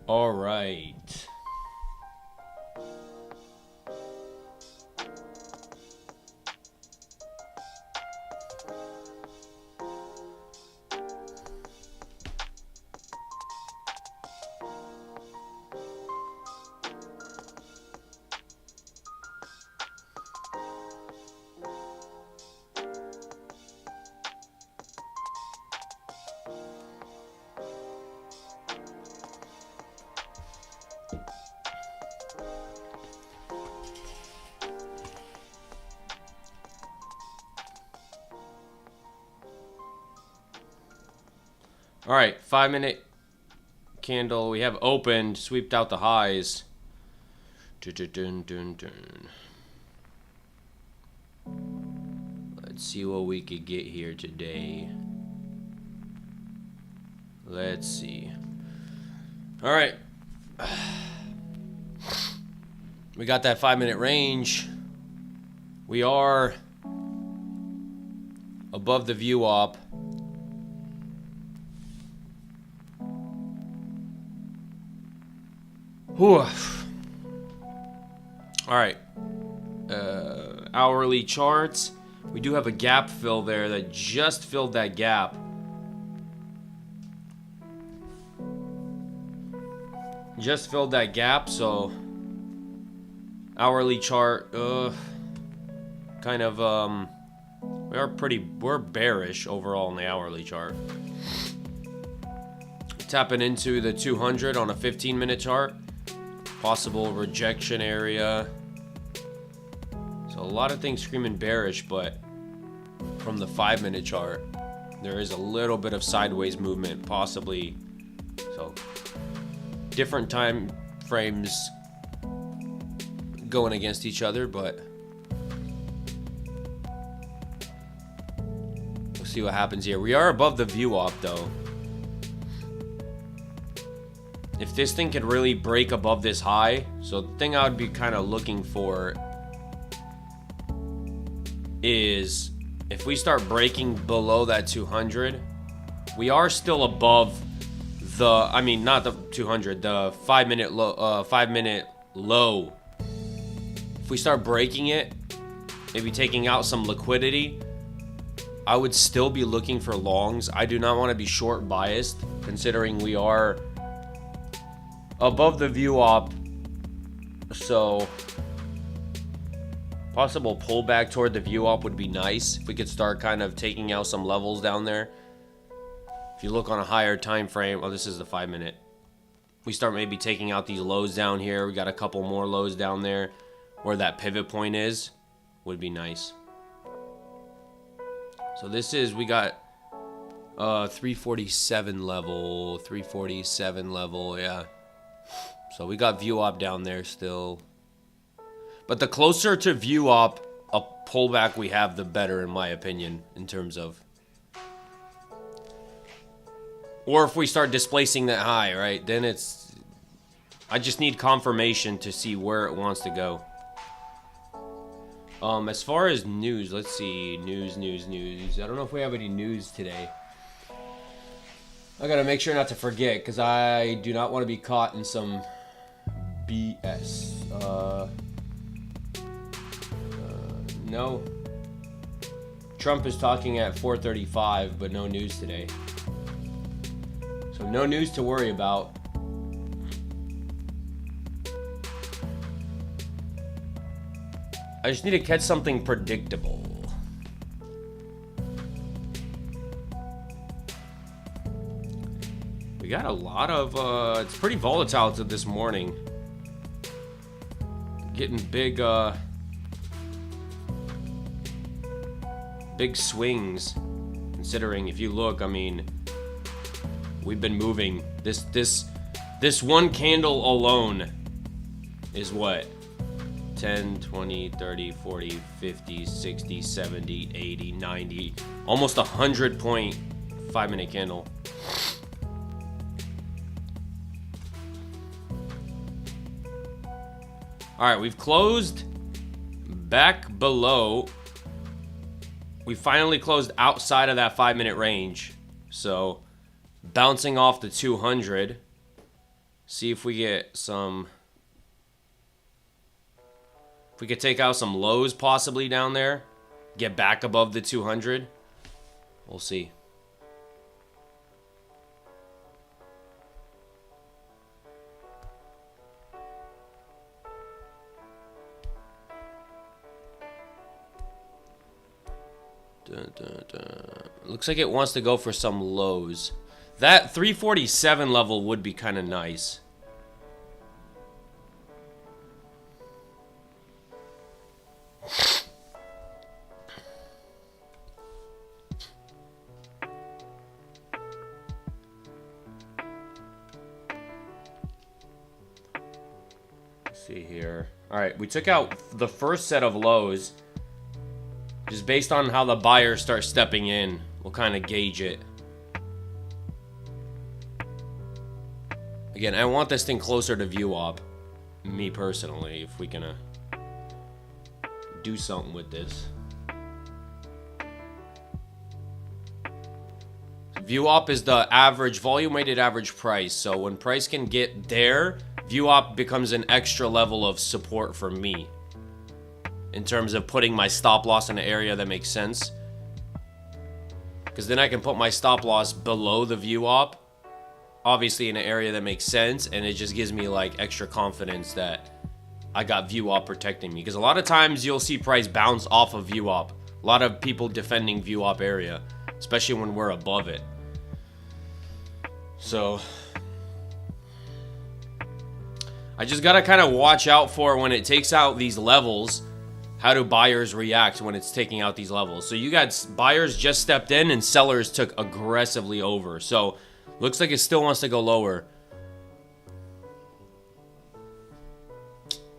All right. All right, 5-minute candle. We have opened, sweeped out the highs. Let's see what we could get here today. Let's see. All right. We got that 5-minute range. We are above the view op. Whew. All right. Hourly charts. We do have a gap fill there that just filled that gap. Just filled that gap, so hourly chart, kind of, we're bearish overall in the hourly chart. Tapping into the 200 on a 15-minute chart. Possible rejection area. So a lot of things screaming bearish, but from the 5-minute chart, there is a little bit of sideways movement, possibly. So different time frames going against each other, but we'll see what happens here. We are above the view op though. If this thing could really break above this high, so the thing I would be kind of looking for is if we start breaking below that 200, we are still above the, I mean, not the 200, the 5-minute low, 5-minute low. If we start breaking it, maybe taking out some liquidity, I would still be looking for longs. I do not want to be short biased, considering we are above the view op, so possible pullback toward the view op would be nice if we could start kind of taking out some levels down there. If you look on a higher time frame, oh, this is the 5-minute. We start maybe taking out these lows down here. We got a couple more lows down there where that pivot point is, would be nice. So this is, we got 347 level, yeah. So we got view op down there still. But the closer to view op a pullback we have, the better, in my opinion, in terms of. Or if we start displacing that high, right? Then it's, I just need confirmation to see where it wants to go. As far as news, let's see. News. I don't know if we have any news today. I gotta make sure not to forget, because I do not want to be caught in some BS. No. Trump is talking at 4:35, but no news today. So no news to worry about. I just need to catch something predictable. We got a lot of, it's pretty volatile to this morning. Getting big, big swings. Considering, if you look, I mean, we've been moving. This one candle alone is what? 10, 20, 30, 40, 50, 60, 70, 80, 90, almost 100 point 5-minute candle. All right, we've closed back below. We finally closed outside of that 5-minute range. So bouncing off the 200. See if we get some... If we could take out some lows possibly down there. Get back above the 200. We'll see. Dun, dun, dun. Looks like it wants to go for some lows. That 347 level would be kind of nice. Let's see here. All right, we took out the first set of lows. Just based on how the buyers start stepping in, we'll kind of gauge it. Again, I want this thing closer to view op. Me personally, if we can do something with this. View op is the average, volume weighted average price. So when price can get there, view op becomes an extra level of support for me. In terms of putting my stop loss in an area that makes sense. Because then I can put my stop loss below the view op. Obviously in an area that makes sense. And it just gives me like extra confidence that I got view op protecting me. Because a lot of times you'll see price bounce off of view op. A lot of people defending view op area. Especially when we're above it. So... I just gotta kind of watch out for when it takes out these levels. How do buyers react when it's taking out these levels? So you got buyers just stepped in and sellers took aggressively over. So looks like it still wants to go lower.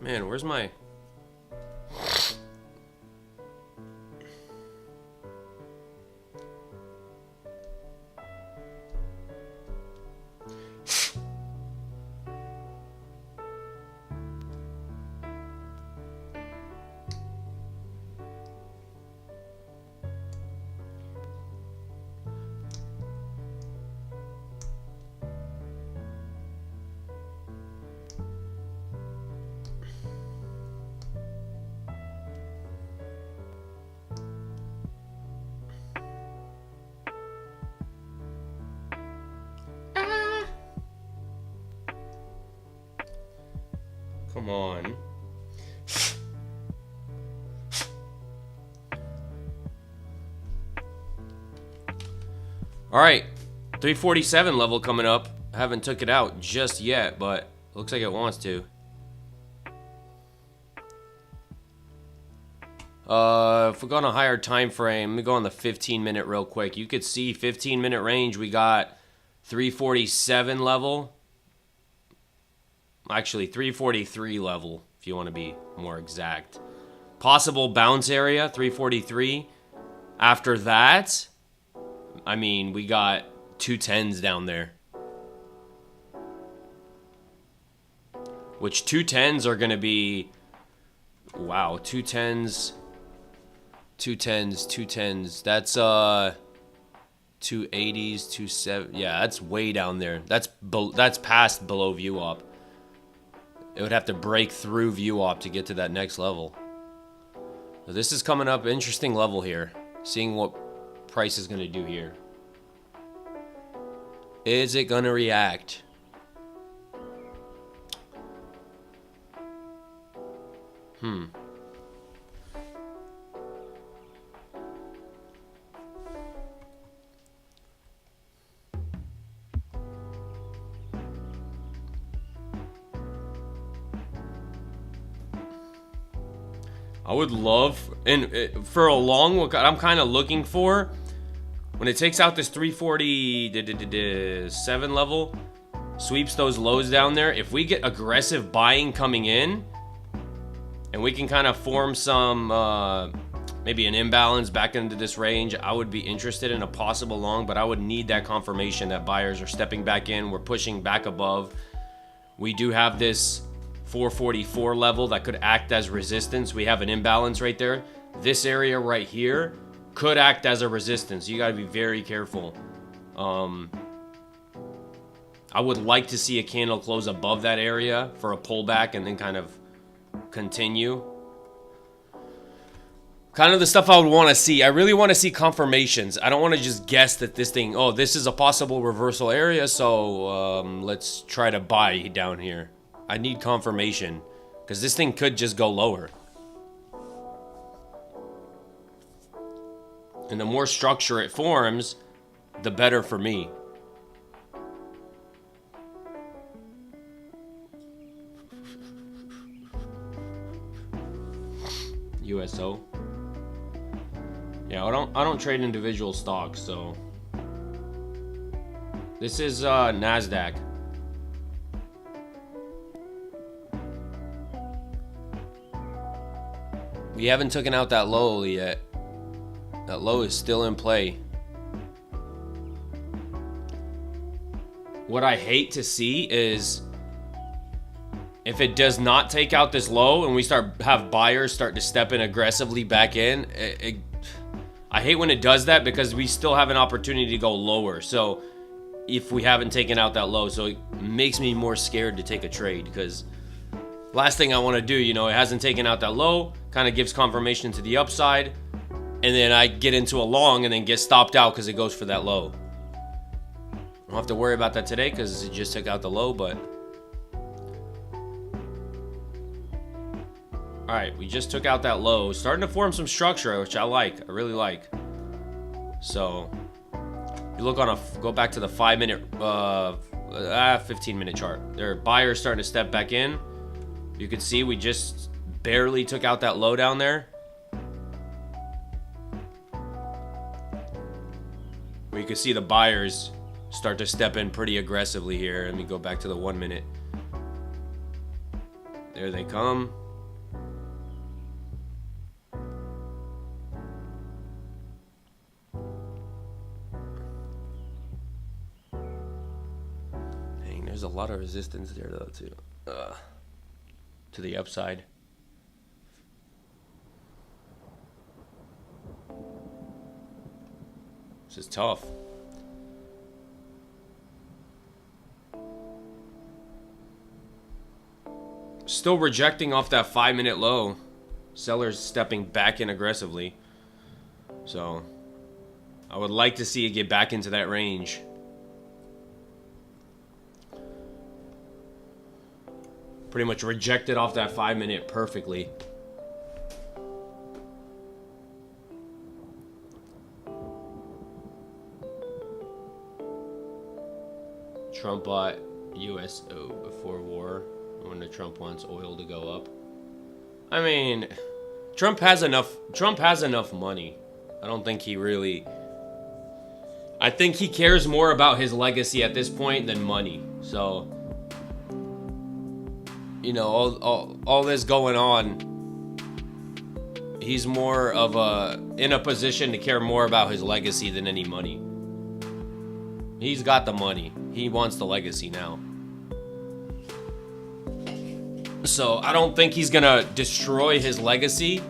Man, where's my... Come on. All right, 347 level coming up. I haven't took it out just yet, but looks like it wants to. If we go on a higher time frame, let me go on the 15-minute real quick. You could see 15-minute range. We got 347 level. Actually, 343 level, if you want to be more exact. Possible bounce area, 343. After that, I mean, we got 210s down there. Which 210s are going to be... Wow, 210s. 210s, 210s. That's, 280s, 270. Yeah, that's way down there. That's past below view op. It would have to break through view op to get to that next level. So this is coming up, interesting level here. Seeing what price is going to do here. Is it going to react? I would love, and for a long, what I'm kind of looking for, when it takes out this 347 level, sweeps those lows down there, if we get aggressive buying coming in, and we can kind of form some, maybe an imbalance back into this range, I would be interested in a possible long, but I would need that confirmation that buyers are stepping back in, we're pushing back above. We do have this 444 level that could act as resistance. We have an imbalance right there. This area right here could act as a resistance. You got to be very careful. I would like to see a candle close above that area for a pullback and then kind of continue. Kind of the stuff I would want to see. I really want to see confirmations. I don't want to just guess that this thing, oh, this is a possible reversal area, so let's try to buy down here. I need confirmation because this thing could just go lower. And the more structure it forms, the better for me. USO. Yeah, I don't trade individual stocks, so this is NASDAQ. We haven't taken out that low yet. That low is still in play. What I hate to see is if it does not take out this low and we have buyers start to step in aggressively back in, I hate when it does that because we still have an opportunity to go lower. So if we haven't taken out that low, so it makes me more scared to take a trade because last thing I want to do, you know, it hasn't taken out that low, kind of gives confirmation to the upside, and then I get into a long and then get stopped out because it goes for that low. I don't have to worry about that today because it just took out the low, but all right, we just took out that low. Starting to form some structure, which I like. I really like. So, you look on go back to the 5-minute, 15-minute chart. There are buyers starting to step back in. You can see we just barely took out that low down there. We can see the buyers start to step in pretty aggressively here. Let me go back to the 1 minute. There they come. Dang, there's a lot of resistance there though too. To the upside. This is tough. Still rejecting off that 5-minute low. Sellers stepping back in aggressively. So, I would like to see it get back into that range. Pretty much rejected off that 5-minute perfectly. Trump bought USO before war when Trump wants oil to go up. I mean, Trump has enough money. I don't think he really... I think he cares more about his legacy at this point than money. So, you know, all this going on, he's more of in a position to care more about his legacy than any money. He's got the money. He wants the legacy now. So I don't think he's gonna destroy his legacy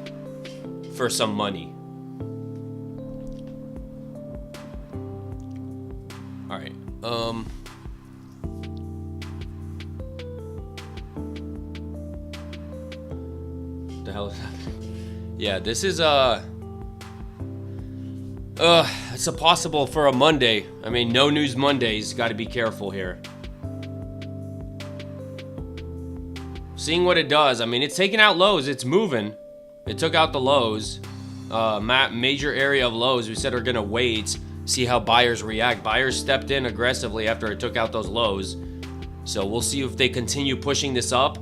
for some money. All right. The hell is happening? Yeah, this is it's a possible for a Monday. I mean, no news Mondays. Got to be careful here. Seeing what it does. I mean, it's taking out lows. It's moving. It took out the lows. Major area of lows. We said we're gonna wait, see how buyers react. Buyers stepped in aggressively after it took out those lows. So we'll see if they continue pushing this up.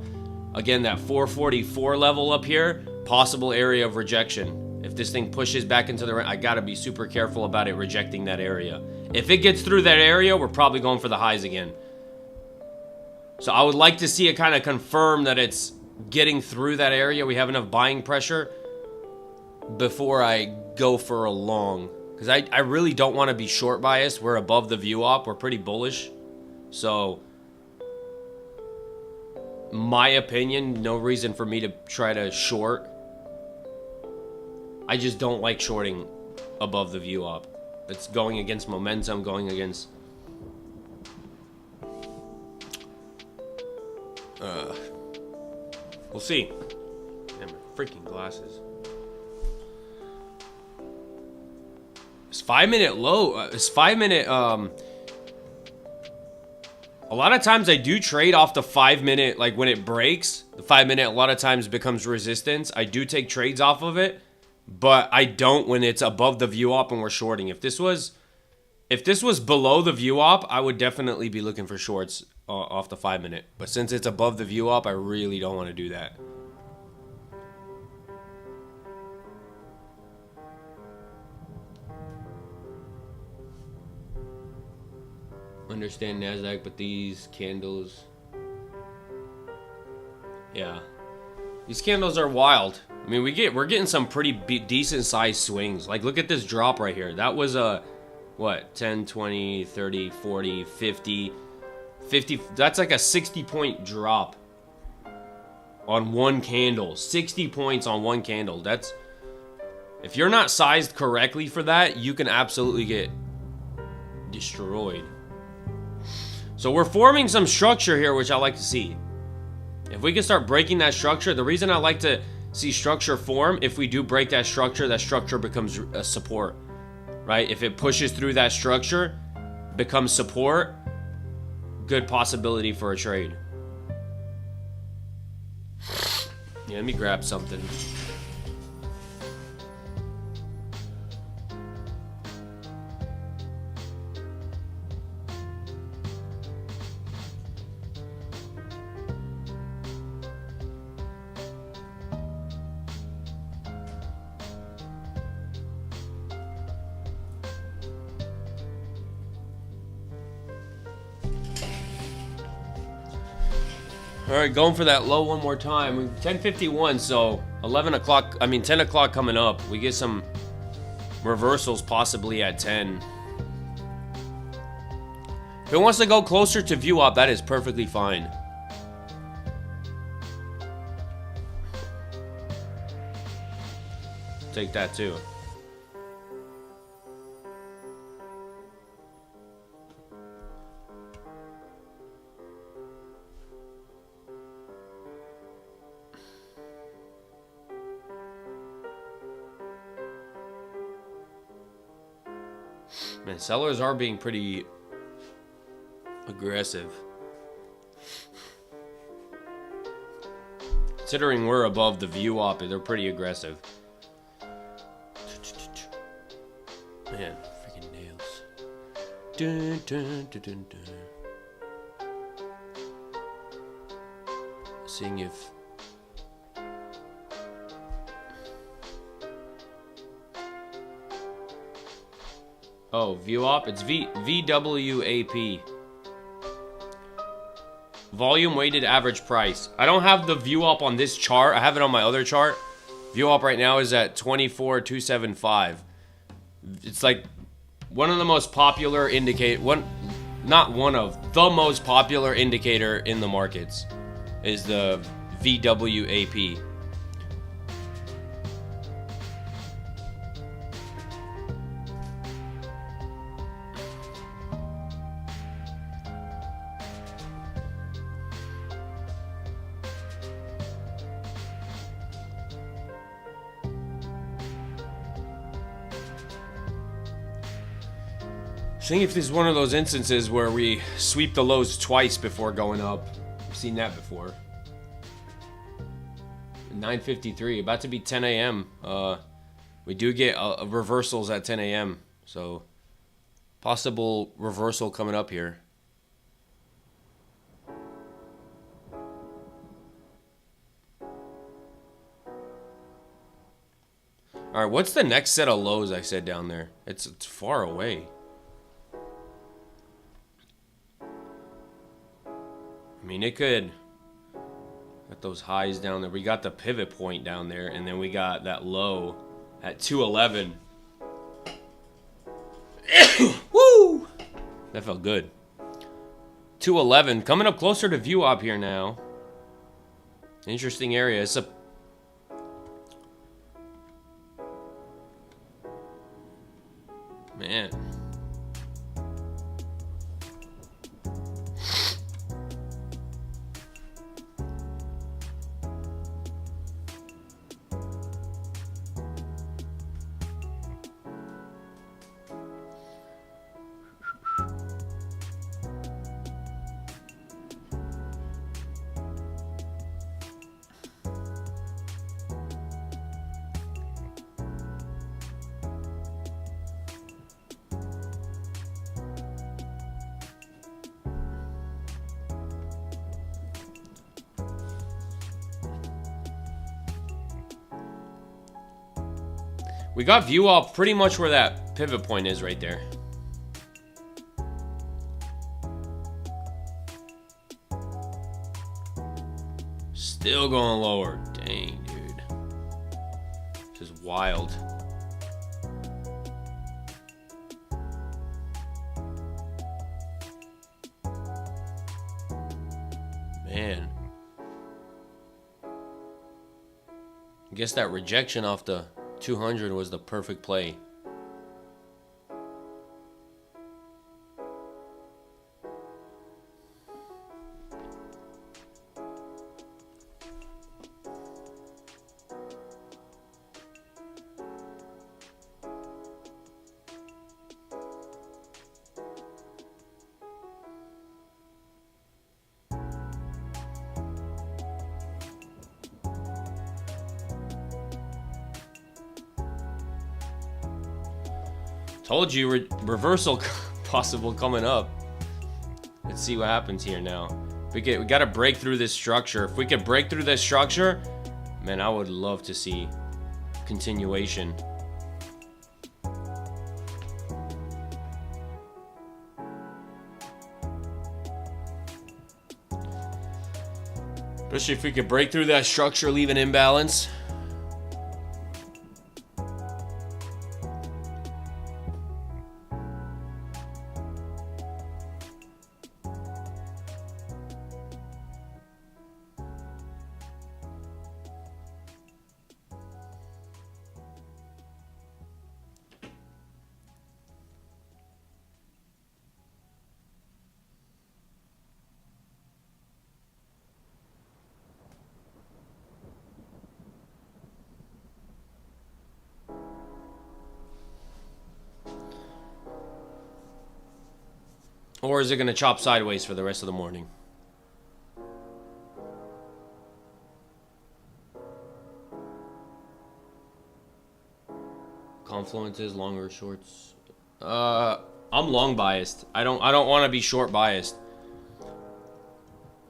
Again, that 444 level up here, possible area of rejection. If this thing pushes back into the range, I gotta be super careful about it rejecting that area. If it gets through that area, we're probably going for the highs again. So I would like to see it kind of confirm that it's getting through that area. We have enough buying pressure before I go for a long. Because I really don't want to be short biased. We're above the view op. We're pretty bullish. So, my opinion, no reason for me to try to short. I just don't like shorting above the view op. It's going against momentum, going against... We'll see. Damn, my freaking glasses. It's 5 minute low. It's 5 minute. A lot of times I do trade off the 5 minute, like when it breaks. The 5 minute a lot of times becomes resistance. I do take trades off of it, but I don't when it's above the view op and we're shorting. If this was below the view op, I would definitely be looking for shorts off the 5 minute. But since it's above the view op, I really don't want to do that. Understand NASDAQ, but these candles, yeah, these candles are wild. I mean, we're getting some pretty decent sized swings. Like, look at this drop right here. That was a what, 10, 20, 30, 40, 50. That's like a 60 point drop on one candle. 60 points on one candle. That's, if you're not sized correctly for that, you can absolutely get destroyed. So we're forming some structure here, which I like to see. If we can start breaking that structure, the reason I like to see structure form, if we do break that structure becomes a support, right? If it pushes through that structure, becomes support, good possibility for a trade. Yeah, let me grab something. All right, going for that low one more time. 10:51, so 11 o'clock, 10 o'clock coming up. We get some reversals possibly at 10. If it wants to go closer to view op, that is perfectly fine. Take that too. Man, sellers are being pretty aggressive. Considering we're above the view op, they're pretty aggressive. Man, freaking nails. Dun, dun, dun, dun, dun. Seeing if... Oh, view op? It's VWAP. Volume weighted average price. I don't have the view op on this chart. I have it on my other chart. View op right now is at 24,275. It's like one of the most popular the most popular indicator in the markets is the VWAP. Seeing if this is one of those instances where we sweep the lows twice before going up. I've seen that before. 9:53, about to be 10 a.m. We do get reversals at 10 a.m. So possible reversal coming up here. All right, what's the next set of lows I said down there? It's far away. I mean, it could. Got those highs down there. We got the pivot point down there, and then we got that low at 211. Woo! That felt good. 211, coming up closer to view op here now. Interesting area. It's a man. We got view off pretty much where that pivot point is right there. Still going lower. Dang, dude. This is wild. Man. I guess that rejection off the 200 was the perfect play. Told you, reversal possible coming up. Let's see what happens here now. We got to break through this structure. If we could break through this structure, man, I would love to see continuation. Especially if we could break through that structure, leave an imbalance. Or is it going to chop sideways for the rest of the morning? Confluences, longer or shorts? I'm long biased. I don't want to be short biased.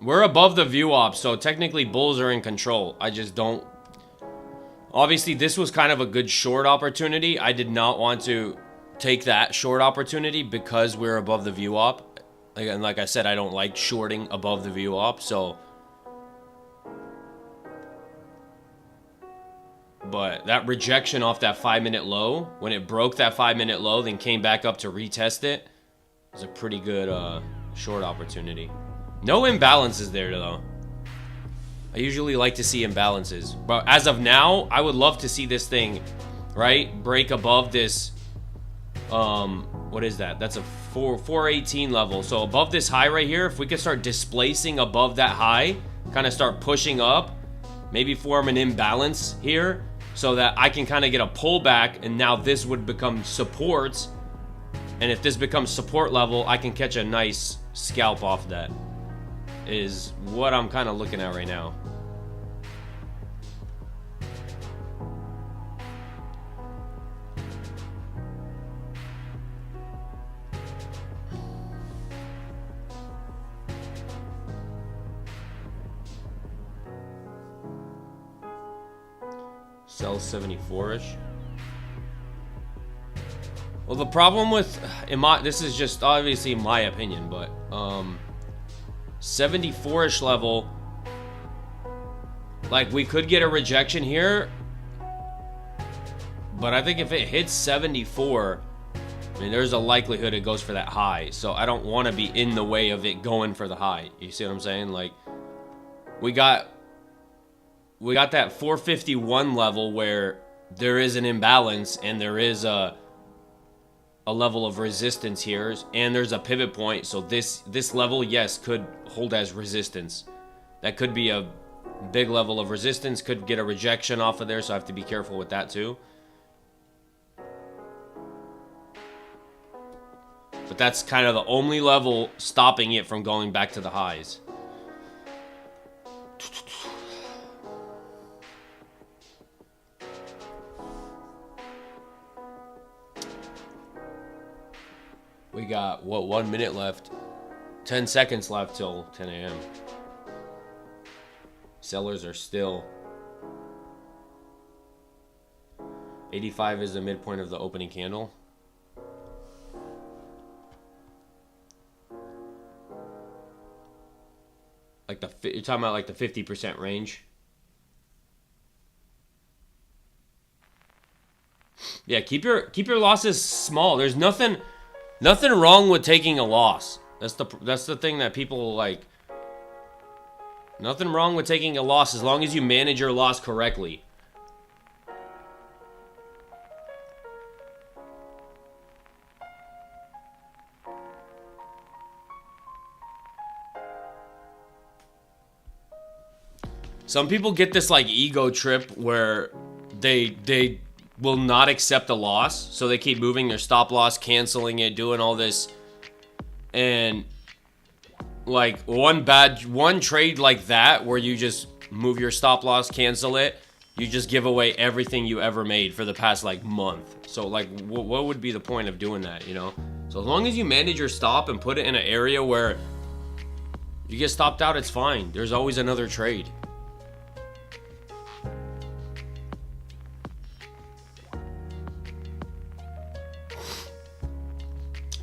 We're above the view op, so technically bulls are in control. I just don't. Obviously, this was kind of a good short opportunity. I did not want to take that short opportunity because we're above the view op. And like I said, I don't like shorting above the view op, so. But that rejection off that 5-minute low, when it broke that 5-minute low, then came back up to retest it, was a pretty good short opportunity. No imbalances there, though. I usually like to see imbalances. But as of now, I would love to see this thing, right, break above this. What is that? That's a 418 level. So above this high right here, if we could start displacing above that high, kind of start pushing up, maybe form an imbalance here so that I can kind of get a pullback, and now this would become supports. And if this becomes support level, I can catch a nice scalp off that. Is what I'm kind of looking at right now. Sell 74-ish. Well, the problem with, this is just obviously my opinion, but 74-ish level, like, we could get a rejection here, but I think if it hits 74, I mean, there's a likelihood it goes for that high, so I don't want to be in the way of it going for the high. You see what I'm saying? Like, we got that 451 level where there is an imbalance and there is a level of resistance here, and there's a pivot point. So this level, yes, could hold as resistance. That could be a big level of resistance, could get a rejection off of there, so I have to be careful with that too. But that's kind of the only level stopping it from going back to the highs. We got, what, 1 minute left. 10 seconds left till 10 a.m. Sellers are still 85 is the midpoint of the opening candle. Like you're talking about like the 50% range. Yeah, keep your losses small. There's nothing wrong with taking a loss. That's the thing that people like. Nothing wrong with taking a loss as long as you manage your loss correctly. Some people get this like ego trip where they will not accept a loss, so they keep moving their stop loss, canceling it, doing all this, and like one trade like that where you just move your stop loss, cancel it, you just give away everything you ever made for the past like month. So like what would be the point of doing that, you know? So as long as you manage your stop and put it in an area where you get stopped out, it's fine. There's always another trade.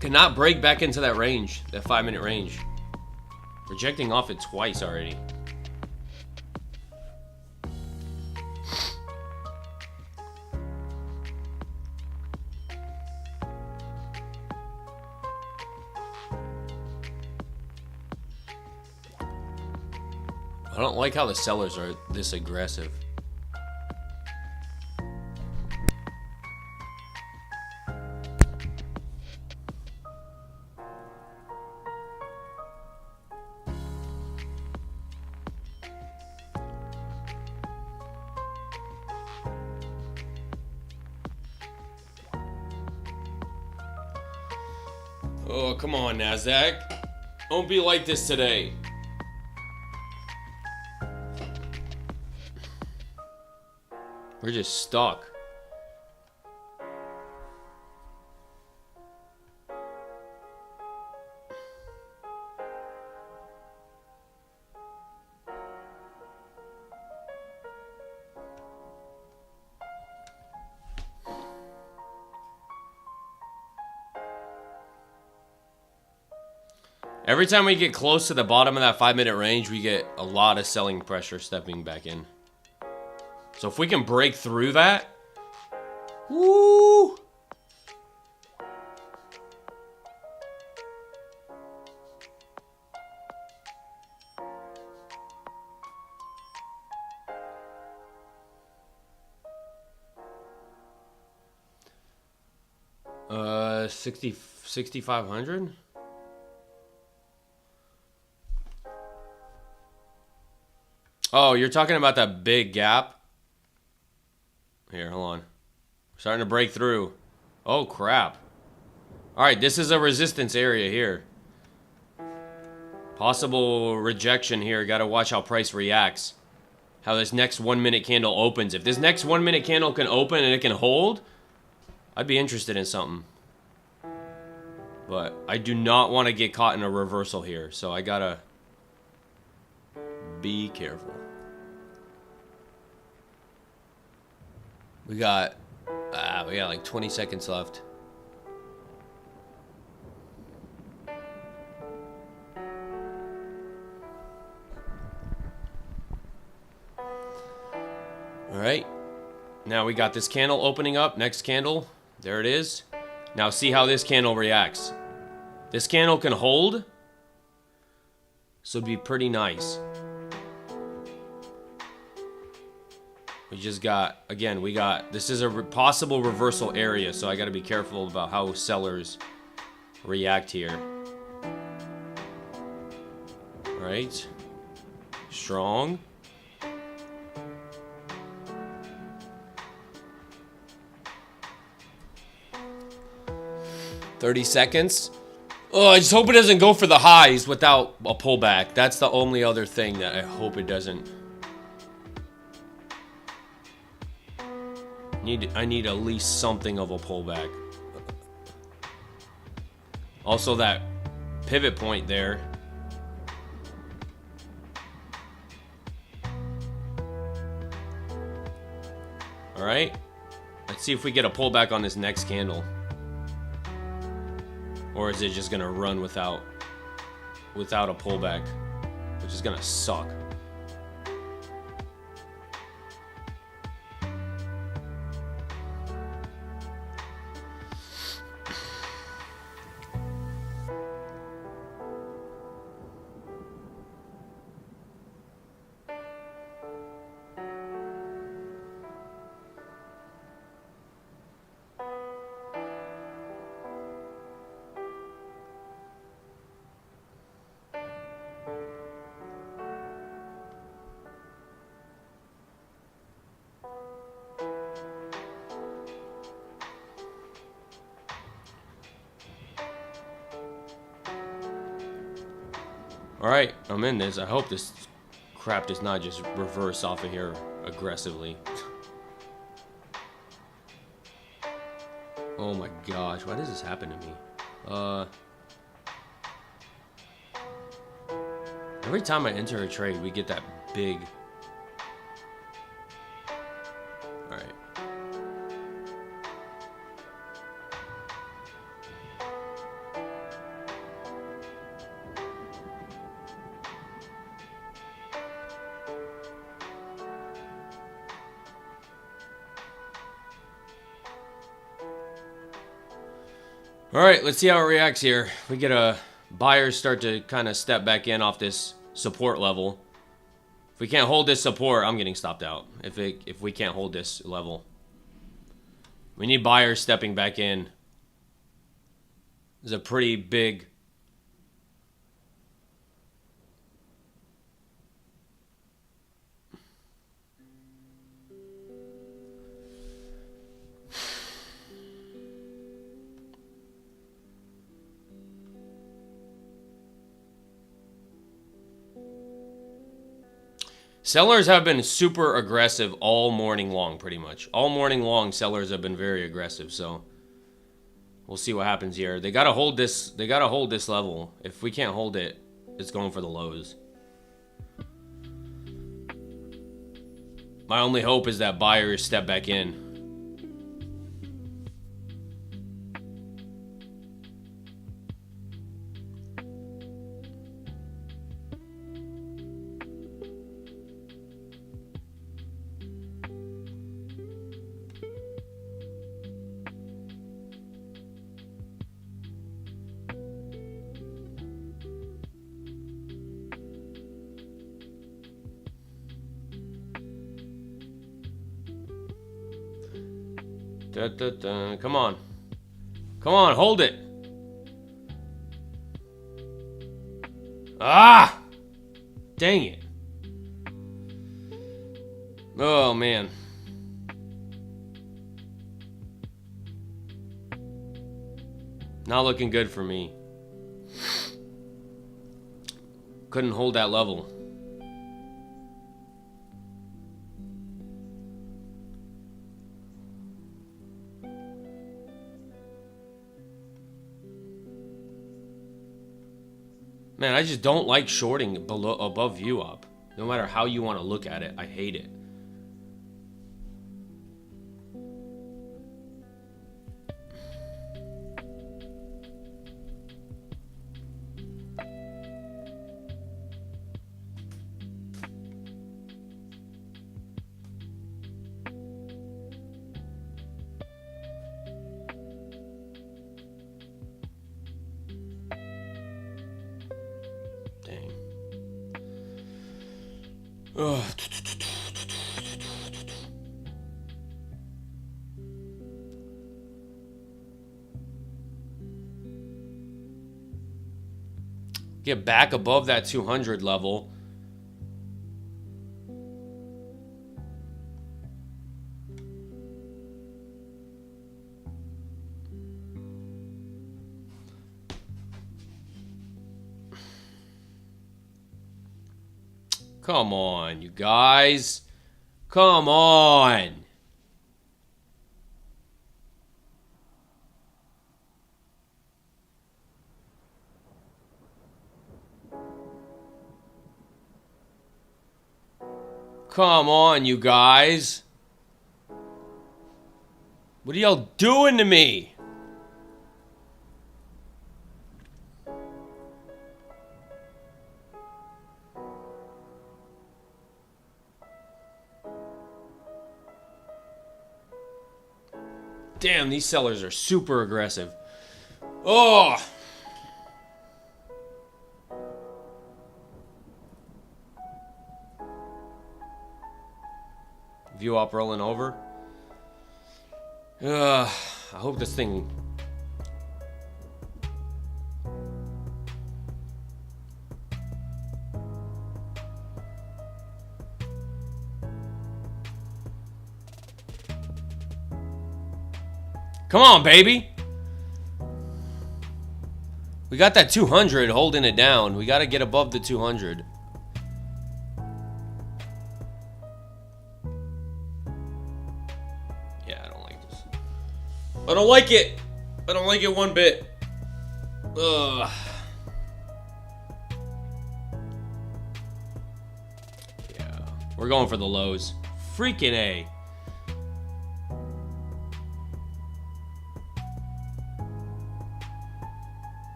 Cannot break back into that range, that 5-minute range. Rejecting off it twice already. I don't like how the sellers are this aggressive. Oh, come on, NASDAQ. Don't be like this today. We're just stuck. Every time we get close to the bottom of that 5-minute range, we get a lot of selling pressure stepping back in. So if we can break through that, woo! Uh, 6,500? Oh, you're talking about that big gap? Here, hold on. We're starting to break through. Oh, crap. All right, this is a resistance area here. Possible rejection here. Got to watch how price reacts. How this next 1-minute candle opens. If this next 1-minute candle can open and it can hold, I'd be interested in something. But I do not want to get caught in a reversal here. So I got to be careful. We got like 20 seconds left. All right. Now we got this candle opening up. Next candle. There it is. Now see how this candle reacts. This candle can hold. So it'd be pretty nice. We just got, again, this is a possible reversal area, so I got to be careful about how sellers react here. All right. Strong. $30 seconds. Oh, I just hope it doesn't go for the highs without a pullback. That's the only other thing that I hope it doesn't. I need at least something of a pullback. Also, that pivot point there. All right. Let's see if we get a pullback on this next candle. Or is it just gonna run without a pullback, which is gonna suck. Alright, I'm in this. I hope this crap does not just reverse off of here aggressively. Oh my gosh, why does this happen to me? Every time I enter a trade, we get that big... Alright. All right, let's see how it reacts here. We get a buyers start to kind of step back in off this support level. If we can't hold this support, I'm getting stopped out. If we can't hold this level, we need buyers stepping back in. There's a pretty big... Sellers have been super aggressive all morning long, pretty much. All morning long, sellers have been very aggressive, so we'll see what happens here. They gotta hold this. They gotta hold this level. If we can't hold it, it's going for the lows. My only hope is that buyers step back in. Come on. Come on, hold it. Ah! Dang it. Oh, man. Not looking good for me. Couldn't hold that level. Man, I just don't like shorting below above view up. No matter how you want to look at it, I hate it. Ugh. Get back above that 200 level. Come on, you guys. Come on. Come on, you guys. What are y'all doing to me? Damn, these sellers are super aggressive. Oh! View up rolling over. I hope this thing... Come on, baby. We got that 200 holding it down. We got to get above the 200. Yeah, I don't like this. I don't like it. I don't like it one bit. Ugh. Yeah, we're going for the lows. Freaking A.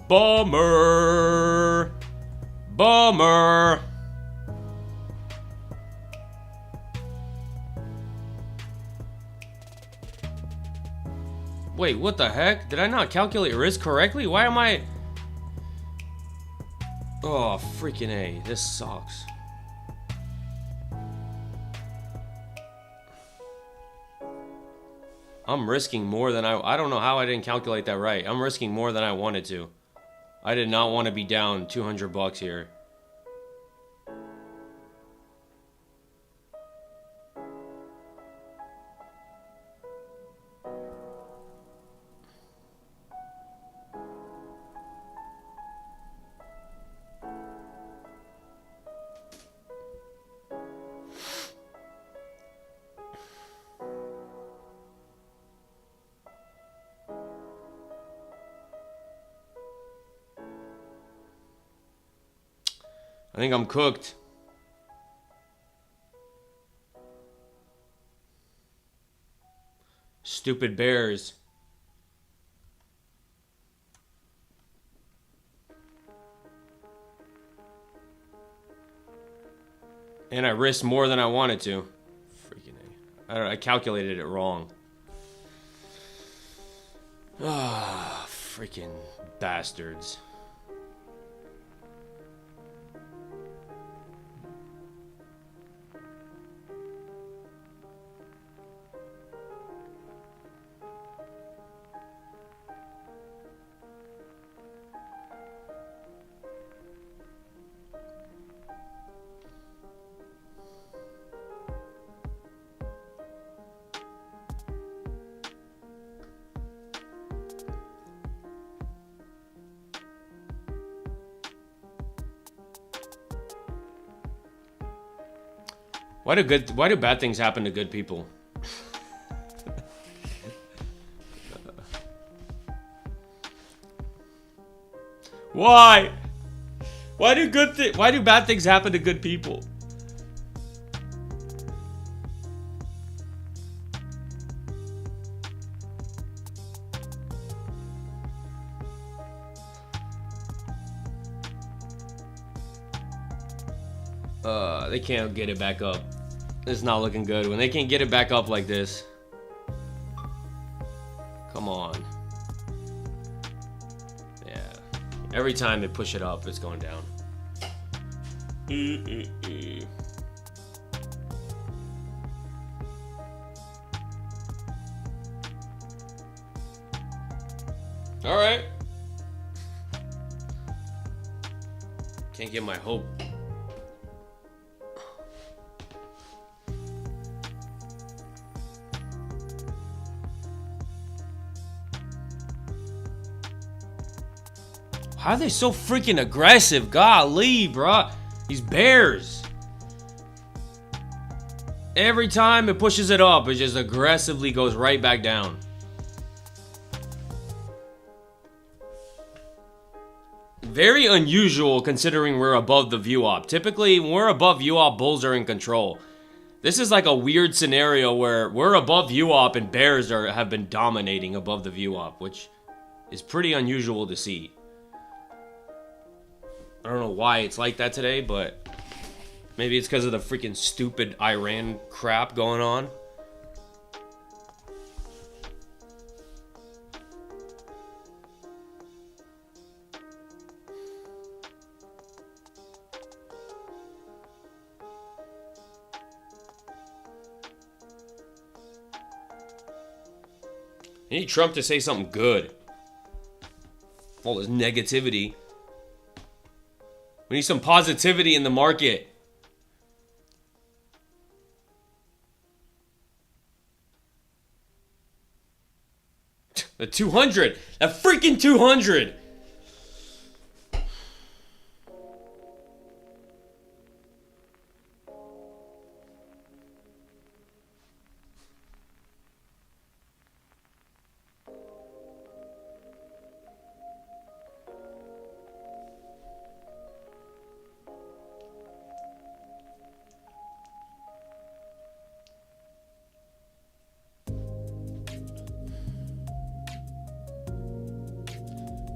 Bummer. Bummer. Wait, what the heck? Did I not calculate risk correctly? Why am I... Oh, freaking A. This sucks. I'm risking more than I don't know how I didn't calculate that right. I'm risking more than I wanted to. I did not want to be down 200 bucks here. I think I'm cooked. Stupid bears. And I risked more than I wanted to. Freaking A. I calculated it wrong. Ah, freaking bastards. Why do bad things happen to good people? Why? Why do bad things happen to good people? They can't get it back up. It's not looking good. When they can't get it back up like this. Come on. Yeah. Every time they push it up, it's going down. All right. Can't get my hope. How are they so freaking aggressive? Golly, bruh. These bears. Every time it pushes it up, it just aggressively goes right back down. Very unusual considering we're above the VWAP. Typically, when we're above VWAP, bulls are in control. This is like a weird scenario where we're above VWAP and bears have been dominating above the VWAP, which is pretty unusual to see. I don't know why it's like that today, but maybe it's because of the freaking stupid Iran crap going on. I need Trump to say something good. All this negativity. We need some positivity in the market. The 200. That freaking 200.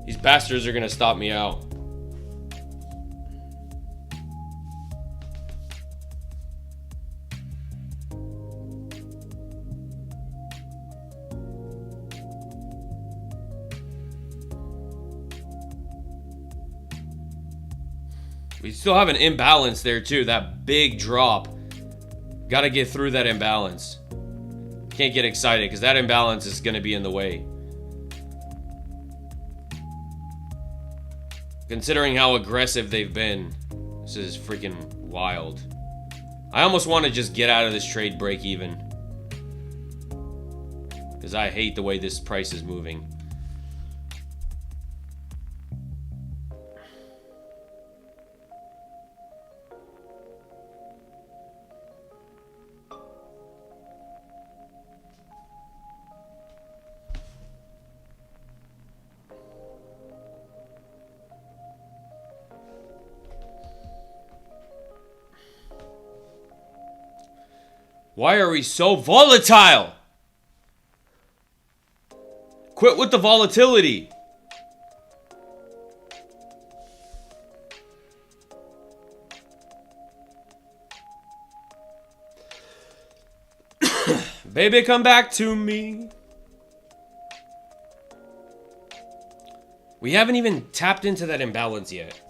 These bastards are gonna stop me out. We still have an imbalance there too. That big drop. Gotta get through that imbalance. Can't get excited because that imbalance is gonna be in the way. Considering how aggressive they've been, this is freaking wild. I almost want to just get out of this trade break even. Because I hate the way this price is moving. Why are we so volatile? Quit with the volatility. Baby, come back to me. We haven't even tapped into that imbalance yet.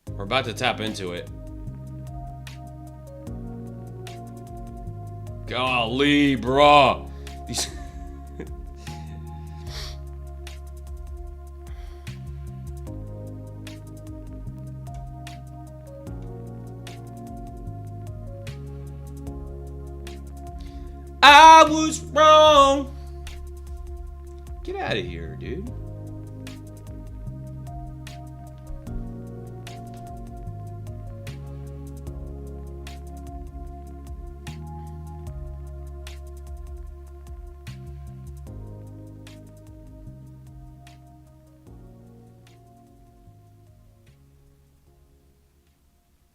We're about to tap into it. Golly, bruh. These I was wrong. Get out of here, dude.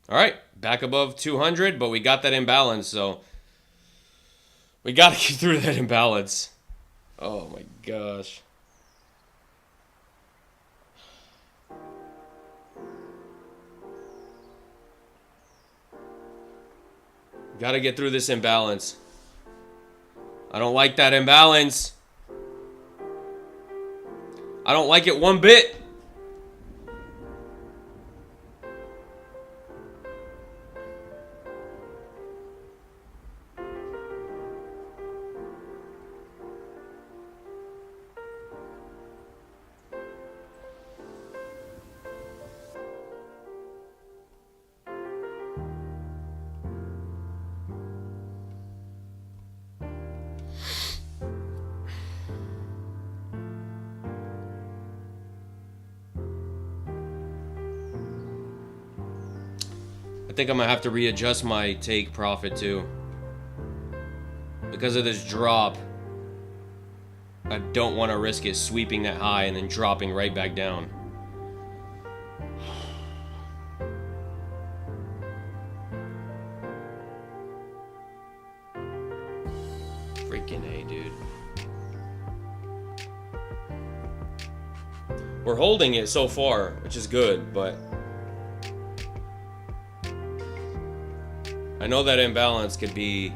All right, back above 200, but we got that imbalance, so we got to get through that imbalance. Oh my gosh. Got to get through this imbalance. I don't like that imbalance. I don't like it one bit. I think I'm gonna have to readjust my take profit too. Because of this drop. I don't want to risk it sweeping that high and then dropping right back down. Freaking A, dude. We're holding it so far, which is good, but I know that imbalance could be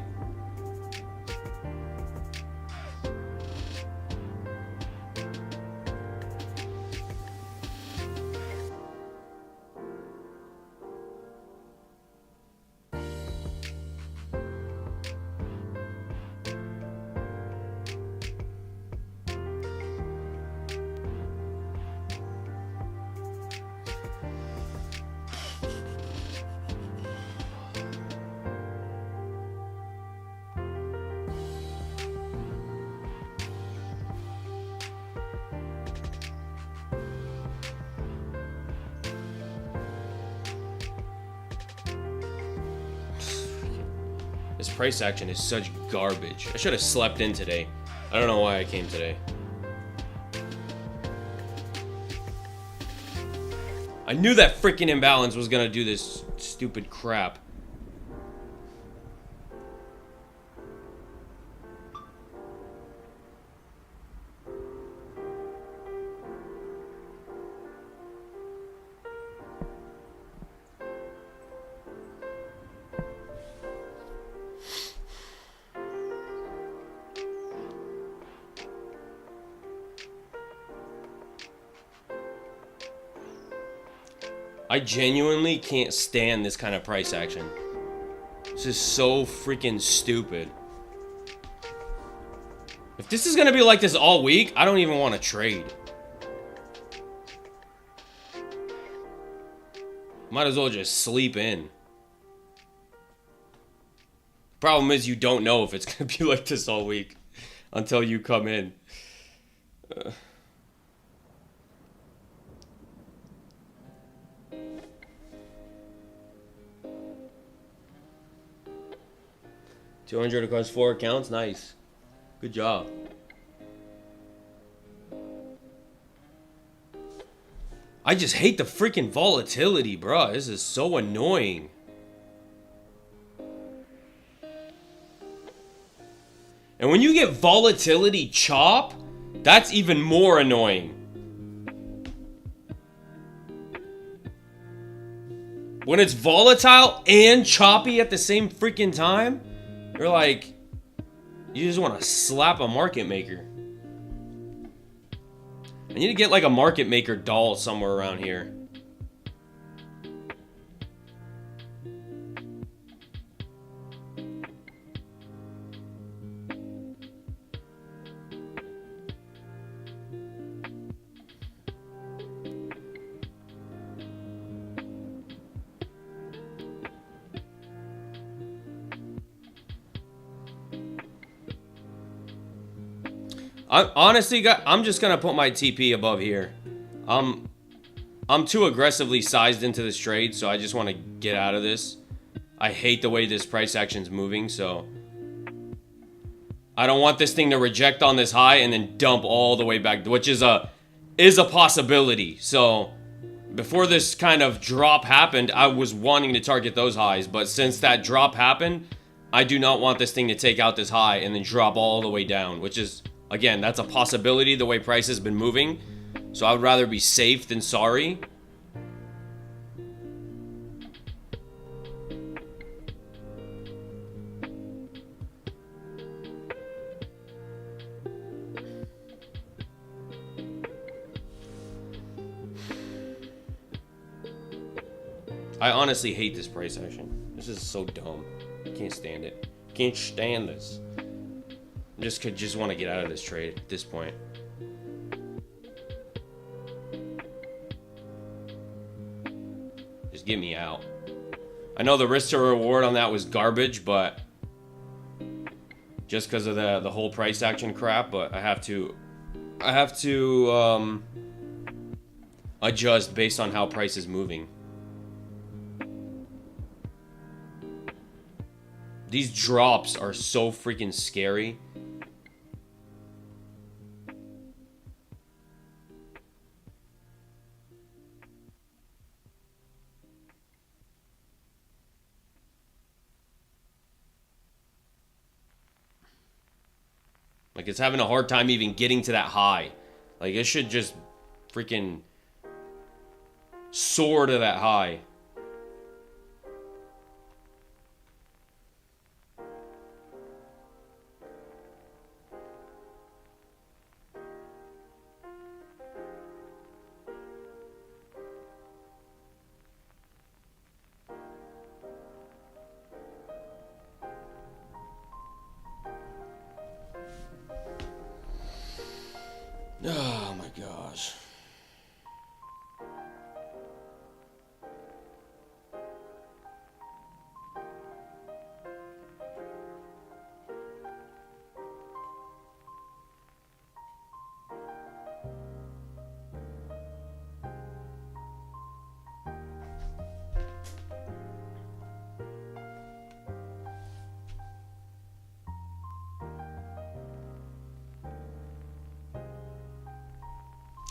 this price action is such garbage. I should have slept in today. I don't know why I came today. I knew that freaking imbalance was gonna do this stupid crap. I genuinely can't stand this kind of price action. This is so freaking stupid. If this is gonna be like this all week, I don't even want to trade. Might as well just sleep in. Problem is, you don't know if it's gonna be like this all week until you come in. 200 across 4 accounts, nice. Good job. I just hate the freaking volatility, bro. This is so annoying. And when you get volatility chop, that's even more annoying. When it's volatile and choppy at the same freaking time, you're like, you just want to slap a market maker. I need to get like a market maker doll somewhere around here. Honestly, I'm just gonna put my TP above here. I'm too aggressively sized into this trade, so I just want to get out of this. I hate the way this price action's moving, so I don't want this thing to reject on this high and then dump all the way back, which is a possibility. So before this kind of drop happened, I was wanting to target those highs, but since that drop happened, I do not want this thing to take out this high and then drop all the way down, which is, again, that's a possibility the way price has been moving. So I would rather be safe than sorry. I honestly hate this price action. This is so dumb. Can't stand it. Can't stand this. Just want to get out of this trade at this point. Just get me out. I know the risk to reward on that was garbage, but just because of the whole price action crap, but I have to adjust based on how price is moving. These drops are so freaking scary. Like, it's having a hard time even getting to that high. Like, it should just freaking soar to that high. Oh my gosh.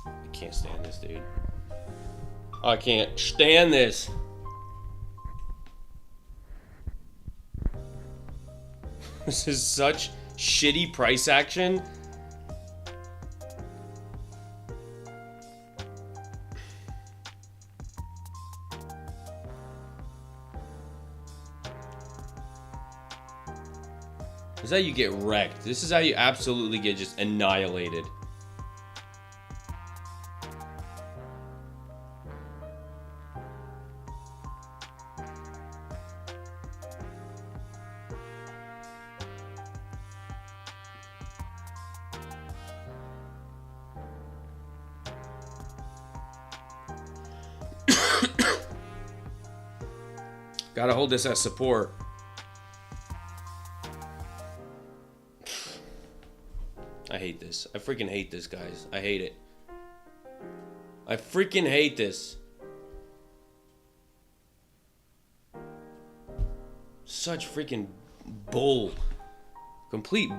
I can't stand this, dude. I can't stand this. This is such shitty price action. This is how you get wrecked. This is how you absolutely get just annihilated. Gotta hold this as support. I hate this. I freaking hate this, guys. I hate it. I freaking hate this. Such freaking bull. Complete.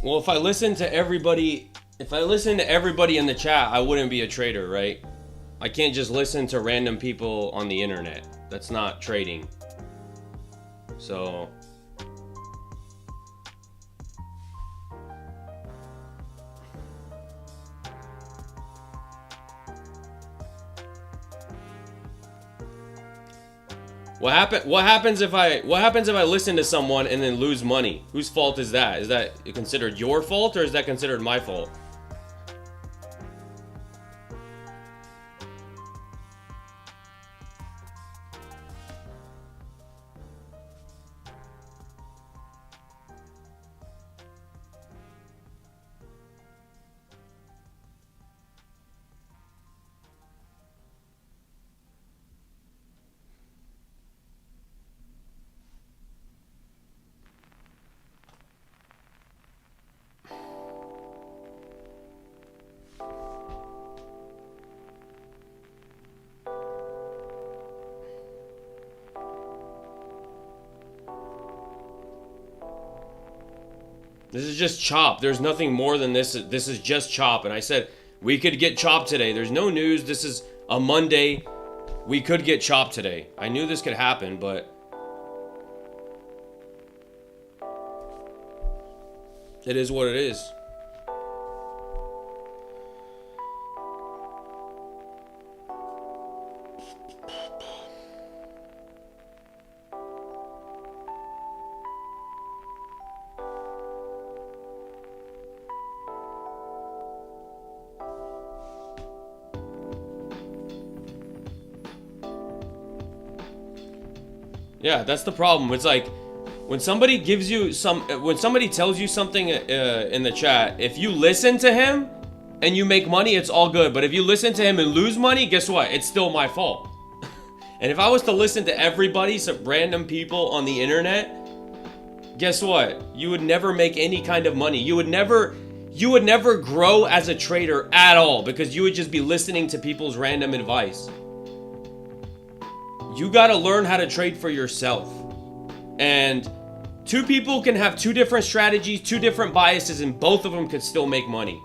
Well, if I listen to everybody in the chat, I wouldn't be a trader, right? I can't just listen to random people on the internet. That's not trading. So What happens if I listen to someone and then lose money? Whose fault is that? Is that considered your fault or is that considered my fault? This is just chop. There's nothing more than this. This is just chop. And I said, we could get chopped today. There's no news. This is a Monday. We could get chopped today. I knew this could happen, but it is what it is. Yeah, that's the problem. It's like when somebody tells you something in the chat, if you listen to him and you make money, it's all good. But if you listen to him and lose money, guess what? It's still my fault. And if I was to listen to everybody, some random people on the internet, guess what? You would never make any kind of money. You would never grow as a trader at all because you would just be listening to people's random advice. You got to learn how to trade for yourself. And two people can have two different strategies, two different biases, and both of them could still make money.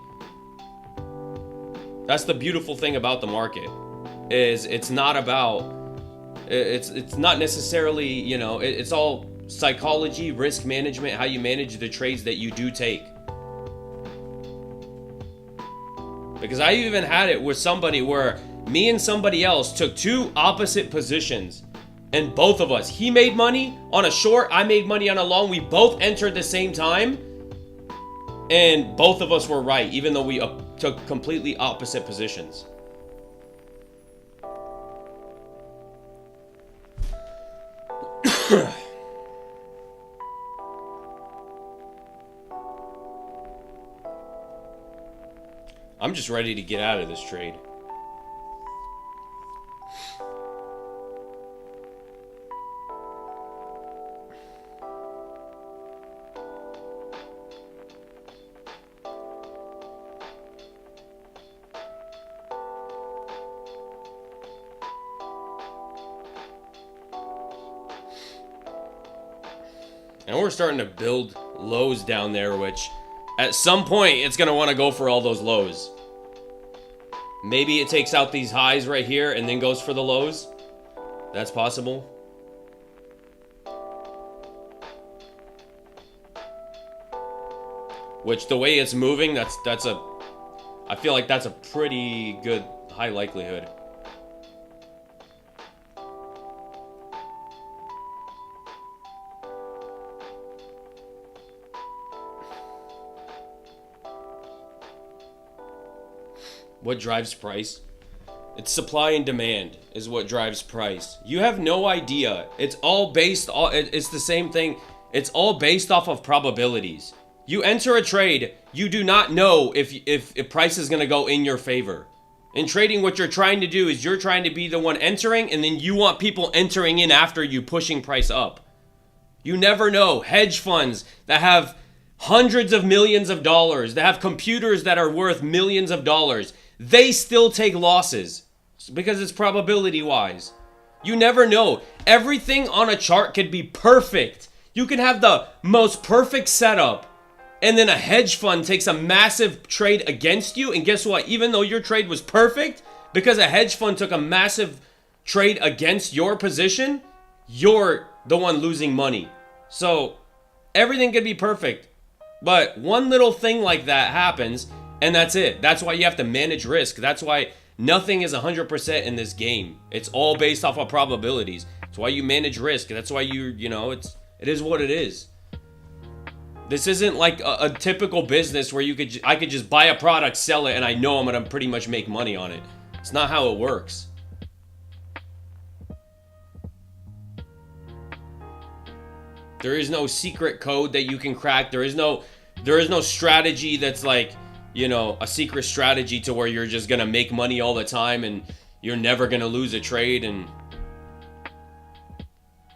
That's the beautiful thing about the market, is it's not necessarily, you know, it's all psychology, risk management, how you manage the trades that you do take. Because I even had it with somebody where me and somebody else took two opposite positions, and both of us, he made money on a short, I made money on a long. We both entered the same time, and both of us were right, even though we took completely opposite positions. I'm just ready to get out of this trade. And we're starting to build lows down there, which at some point it's going to want to go for all those lows. Maybe it takes out these highs right here and then goes for the lows. That's possible. Which, the way it's moving, I feel like that's a pretty good high likelihood. What drives price? It's supply and demand is what drives price. You have no idea. It's all based on, it's the same thing. It's all based off of probabilities. You enter a trade, you do not know if price is going to go in your favor. In trading, what you're trying to do is you're trying to be the one entering, and then you want people entering in after you, pushing price up. You never know. Hedge funds that have hundreds of millions of dollars, that have computers that are worth millions of dollars, they still take losses because it's probability wise. You never know. Everything on a chart could be perfect. You can have the most perfect setup, and then a hedge fund takes a massive trade against you, and guess what? Even though your trade was perfect, because a hedge fund took a massive trade against your position, you're the one losing money. So everything could be perfect, but one little thing like that happens, and that's it. That's why you have to manage risk. That's why nothing is 100% in this game. It's all based off of probabilities. That's why you manage risk. That's why it is what it is. This isn't like a typical business where I could just buy a product, sell it, and I know I'm gonna pretty much make money on it. It's not how it works. There is no secret code that you can crack. There is no strategy that's like, a secret strategy to where you're just gonna make money all the time and you're never gonna lose a trade. And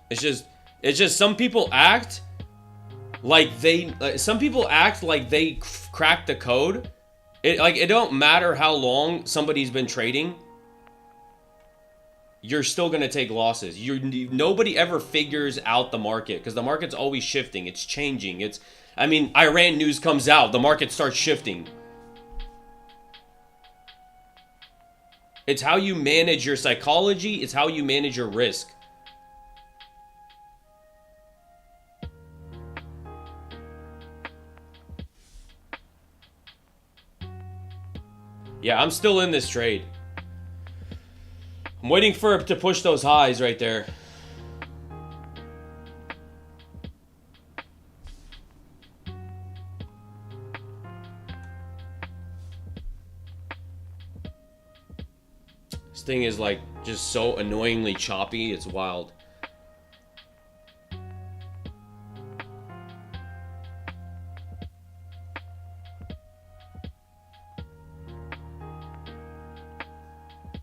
it's just some people act like they cracked the code. It don't matter how long somebody's been trading, you're still gonna take losses. Nobody ever figures out the market because the market's always shifting. It's changing. Iran news comes out, the market starts shifting. It's how you manage your psychology. It's how you manage your risk. Yeah, I'm still in this trade. I'm waiting for it to push those highs right there. This thing is like just so annoyingly choppy. It's wild.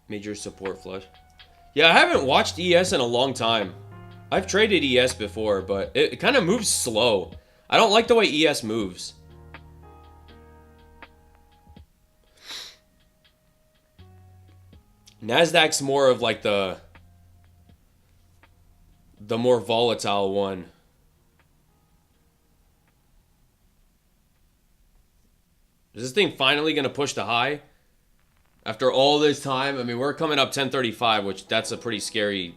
Major support flush. Yeah, I haven't watched ES in a long time. I've traded ES before, but it kind of moves slow. I don't like the way ES moves. Nasdaq's more of like the more volatile one. Is this thing finally going to push the high? After all this time? I mean, we're coming up 1035, which that's a pretty scary...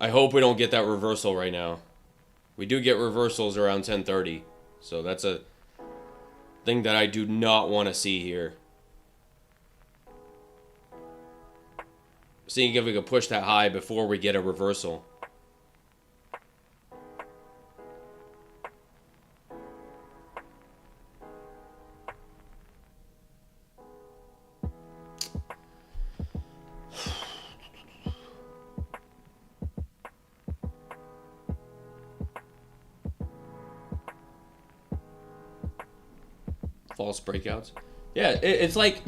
I hope we don't get that reversal right now. We do get reversals around 1030. So that's a thing that I do not want to see here. Seeing if we can push that high before we get a reversal. False breakouts. Yeah, it's like...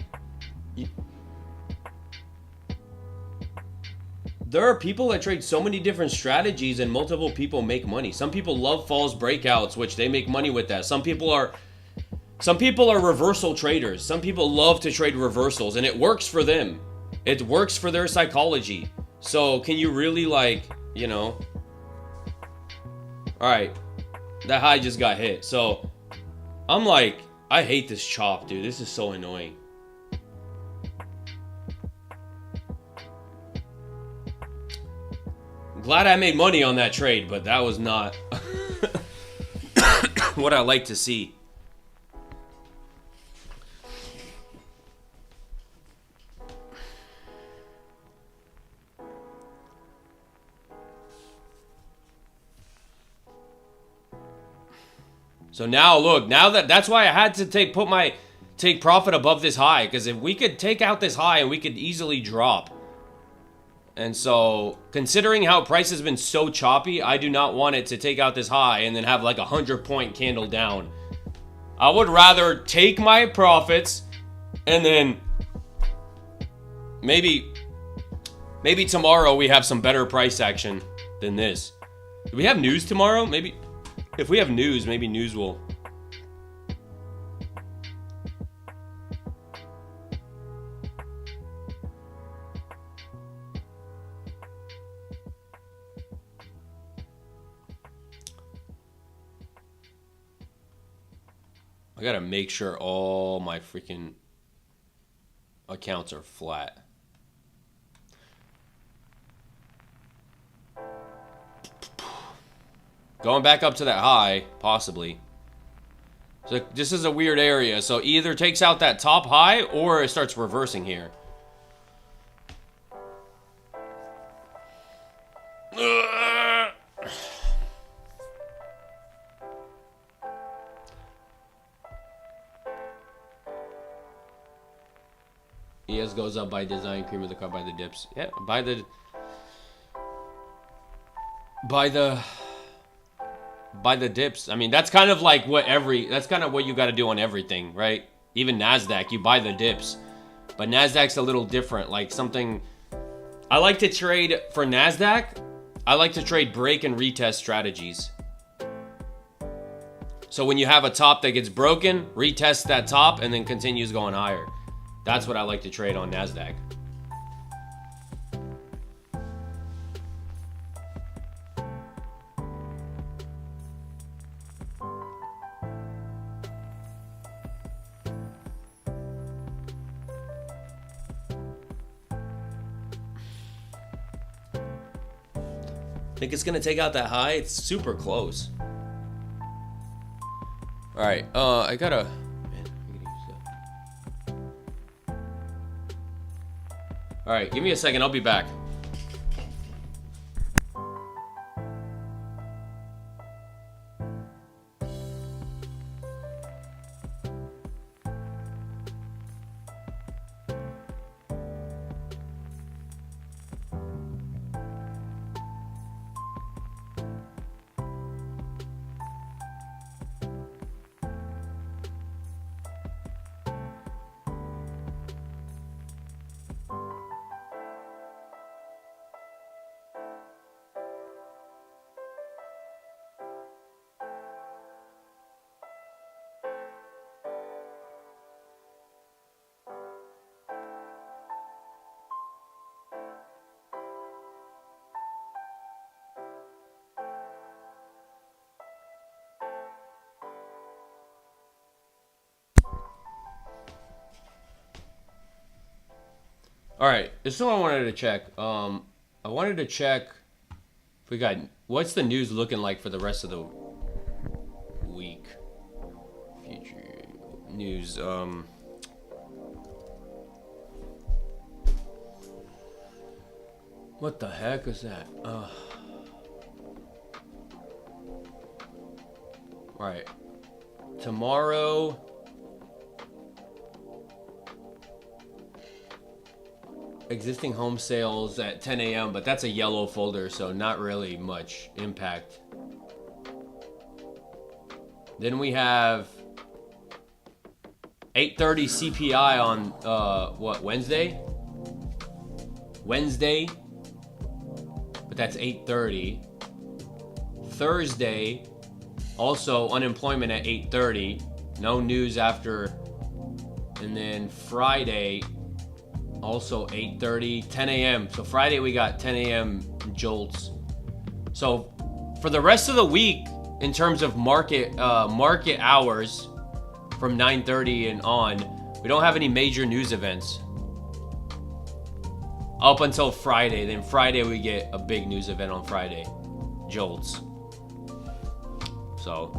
There are people that trade so many different strategies and multiple people make money. Some people love false breakouts, which they make money with that. Some people are reversal traders. Some people love to trade reversals, and it works for them. It works for their psychology. So can you really, like, you know... Alright. That high just got hit. So I'm like... I hate this chop, dude. This is so annoying. I'm glad I made money on that trade, but that was not what I like to see. So now, look, that's why I had to take profit above this high, because if we could take out this high and we could easily drop. And so, considering how price has been so choppy, I do not want it to take out this high and then have like a 100-point candle down. I would rather take my profits and then maybe tomorrow we have some better price action than this. Do we have news tomorrow? Maybe. If we have news, maybe news will... I gotta make sure all my freaking accounts are flat. Going back up to that high, possibly. So this is a weird area. So either takes out that top high or it starts reversing here. ES goes up by design, cream of the crop by the dips. Yeah, by the dips. I mean, that's kind of like that's kind of what you got to do on everything, right? Even NASDAQ, you buy the dips. But NASDAQ's a little different. Like something... I like to trade for NASDAQ. I like to trade break and retest strategies. So when you have a top that gets broken, retest that top and then continues going higher. That's what I like to trade on NASDAQ. Think it's gonna take out that high? It's super close. All right, I gotta. Man, I gotta use that. All right, give me a second. I'll be back. All right, this is what I wanted to check. I wanted to check if we got what's the news looking like for the rest of the week. Future news. What the heck is that? Right. Tomorrow. Existing home sales at 10 a.m., but that's a yellow folder, so not really much impact. Then we have 8:30 CPI on what, Wednesday? Wednesday, but that's 8:30. Thursday, also unemployment at 8:30. No news after. And then Friday, also 8:30, 10 a.m. So Friday we got 10 a.m. jolts. So for the rest of the week, in terms of market hours from 9:30 and on, we don't have any major news events up until Friday. Then Friday we get a big news event on Friday, jolts. So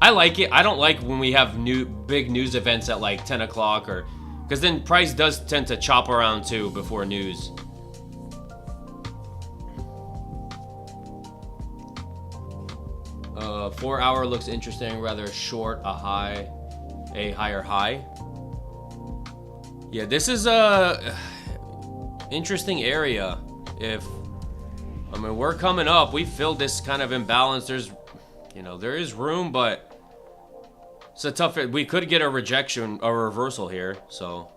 I like it. I don't like when we have big news events at like 10 o'clock or. Because then price does tend to chop around too before news. Uh, 4 hour looks interesting, rather short, a higher high. Yeah, this is a interesting area. I mean, we're coming up. We filled this kind of imbalance. There is room, but it's a tough. We could get a reversal here. So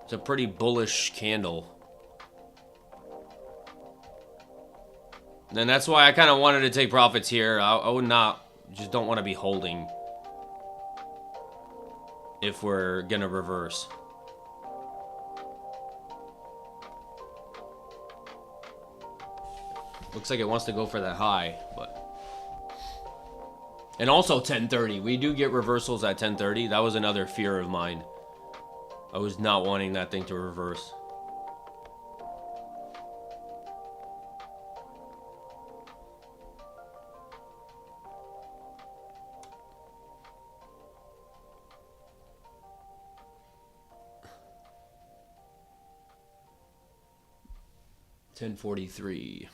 it's a pretty bullish candle, and that's why I kind of wanted to take profits here. I would not, just don't want to be holding if we're gonna reverse. Looks like it wants to go for that high, but. And also 10:30. We do get reversals at 10:30. That was another fear of mine. I was not wanting that thing to reverse. $10.43.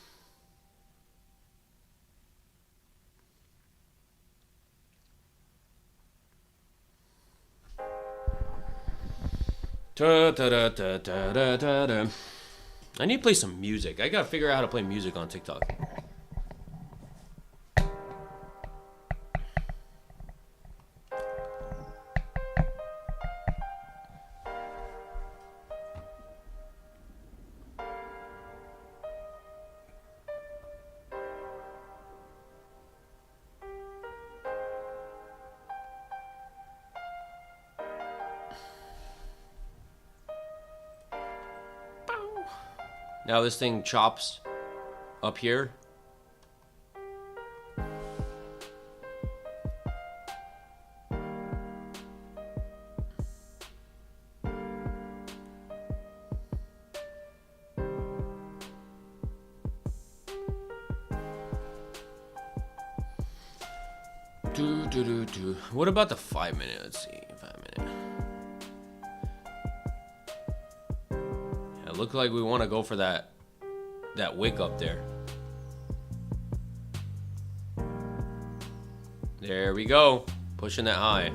I need to play some music. I gotta figure out how to play music on TikTok. Now this thing chops up here. What about the 5 minute? Let's see, 5 minute. Yeah, look like we want to go for that wick up there. There we go, pushing that high.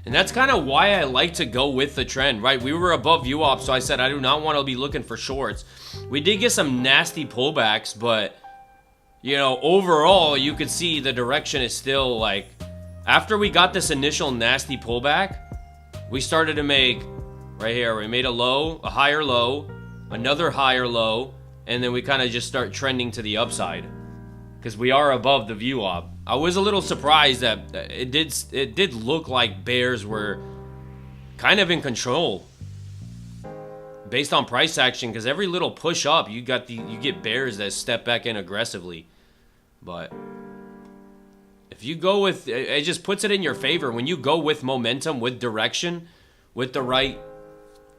And that's kind of why I like to go with the trend, right? We were above VWAP, so I said I do not want to be looking for shorts. We did get some nasty pullbacks, but, you know, overall, you could see the direction is still, like, after we got this initial nasty pullback, we started to make, right here, we made a low, a higher low, another higher low, and then we kind of just start trending to the upside. Because we are above the VWAP. I was a little surprised that it did look like bears were kind of in control based on price action, because every little push up you get bears that step back in aggressively. But if you go with it, just puts it in your favor when you go with momentum, with direction, with the right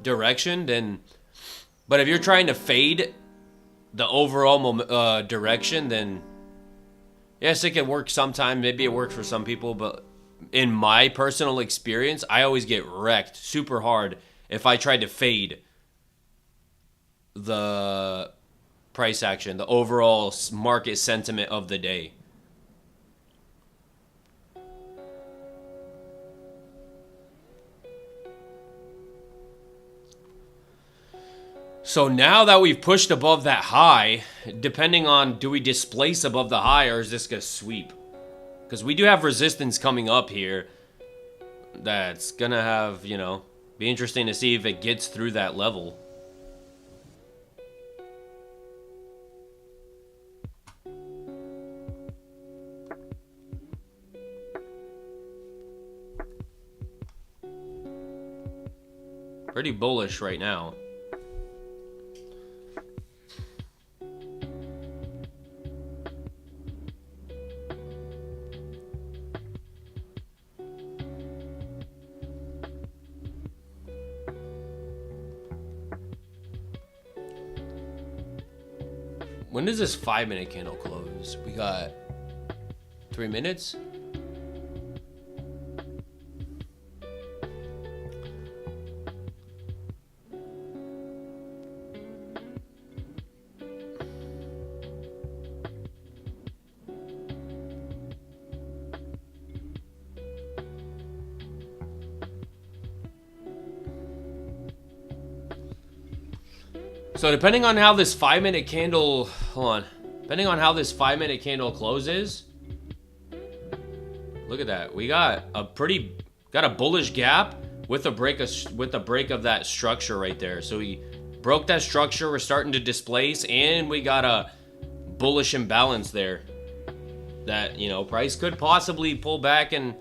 direction. Then, but if you're trying to fade the overall direction, then yes, it can work sometime. Maybe it works for some people, but in my personal experience, I always get wrecked super hard if I try to fade the price action, the overall market sentiment of the day. So now that we've pushed above that high, depending on, do we displace above the high or is this going to sweep? Because we do have resistance coming up here that's going to have, you know, be interesting to see if it gets through that level. Pretty bullish right now. When does this 5-minute candle close? We got 3 minutes. So depending on how this 5-minute candle, hold on, depending on how this 5-minute candle closes, look at that. We got a bullish gap with a break of that structure right there. So we broke that structure. We're starting to displace, and we got a bullish imbalance there. That, you know, price could possibly pull back, and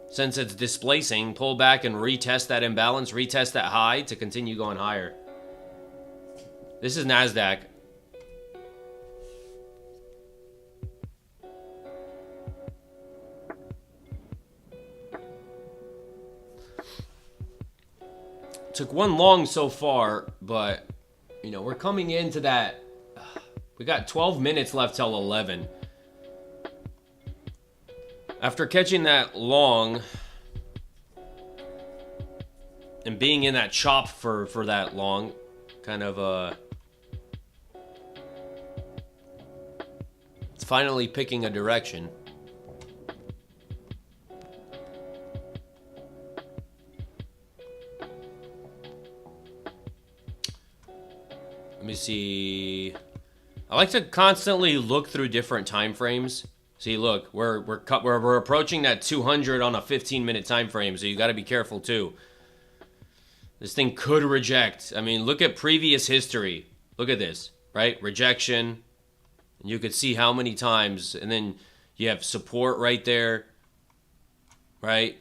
since it's displacing, pull back and retest that imbalance, retest that high to continue going higher. This is NASDAQ. Took one long so far, but, you know, we're coming into that. We got 12 minutes left till 11. After catching that long and being in that chop for that long, kind of it's finally picking a direction. Let me see. I like to constantly look through different time frames. See, look, we're approaching that 200 on a 15-minute time frame, so you got to be careful too. This thing could reject. I mean, look at previous history. Look at this, right? Rejection. And you could see how many times, and then you have support right there, right?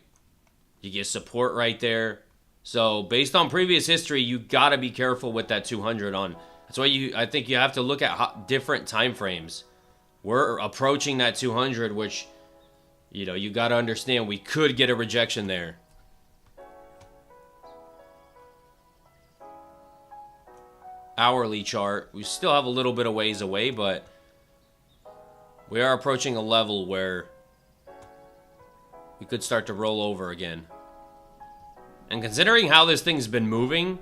You get support right there. So based on previous history, you got to be careful with that 200 on. That's why I think you have to look at different time frames. We're approaching that 200, which, you know, you got to understand we could get a rejection there. Hourly chart, we still have a little bit of ways away, but we are approaching a level where we could start to roll over again. And considering how this thing's been moving,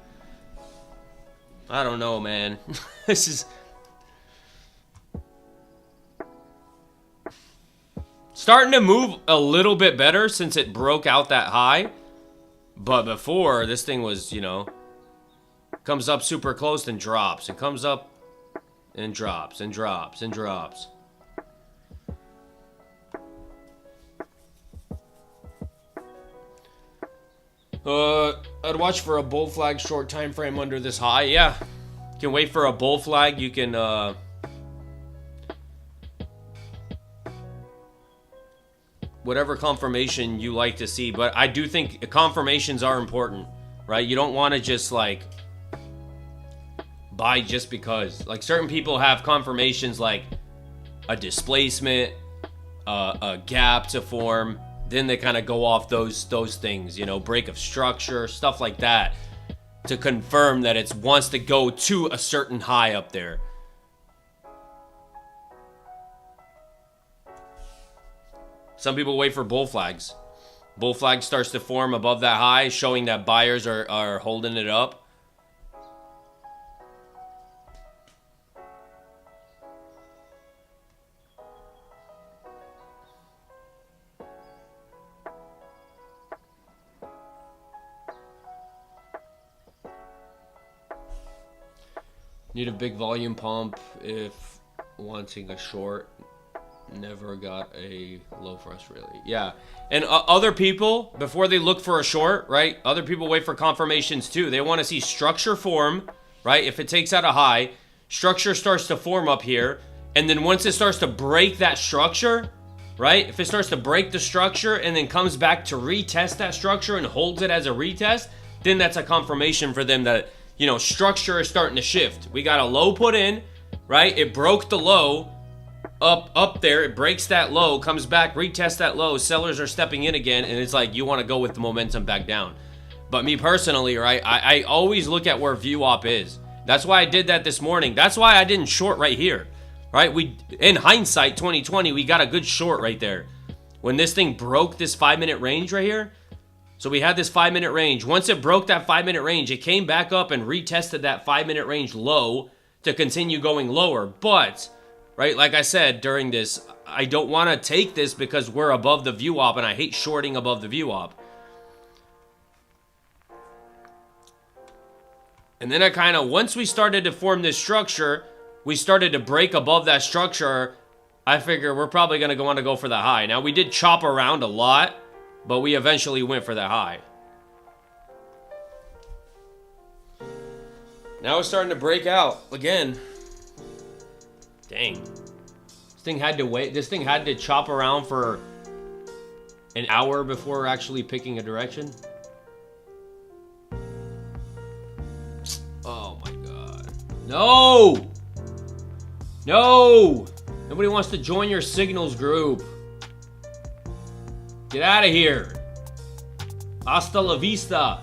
I don't know, man. This is starting to move a little bit better since it broke out that high. But before, this thing was, you know, comes up super close and drops. It comes up and drops and drops and drops. I'd watch for a bull flag short time frame under this high. Yeah, you can wait for a bull flag. You can whatever confirmation you like to see. But I do think confirmations are important, right? You don't want to just like buy just because. Like certain people have confirmations like a displacement, a gap to form. Then they kind of go off those things, you know, break of structure, stuff like that, to confirm that it wants to go to a certain high up there. Some people wait for bull flags. Bull flag starts to form above that high, showing that buyers are holding it up. Need a big volume pump if wanting a short. Never got a low for us, really. Yeah. And other people, before they look for a short, right? Other people wait for confirmations too. They want to see structure form, right? If it takes out a high, structure starts to form up here. And then once it starts to break that structure, right? If it starts to break the structure and then comes back to retest that structure and holds it as a retest, then that's a confirmation for them that, you know, structure is starting to shift. We got a low put in, right? It broke the low up there. It breaks that low, comes back, retests that low. Sellers are stepping in again, and it's like you want to go with the momentum back down. But me personally, right, I always look at where VWAP is. That's why I did that this morning. That's why I didn't short right here, right? In hindsight, 2020, we got a good short right there. When this thing broke this 5-minute range right here, so we had this 5-minute range. Once it broke that 5-minute range, it came back up and retested that 5-minute range low to continue going lower. But, right, like I said during this, I don't want to take this because we're above the VWAP, and I hate shorting above the VWAP. And then I kind of, once we started to form this structure, we started to break above that structure. I figure we're probably going to want to go for the high. Now, we did chop around a lot, but we eventually went for that high. Now it's starting to break out again. Dang. This thing had to wait. This thing had to chop around for an hour before actually picking a direction. Oh my god. No! No! Nobody wants to join your signals group. Get out of here. Hasta la vista.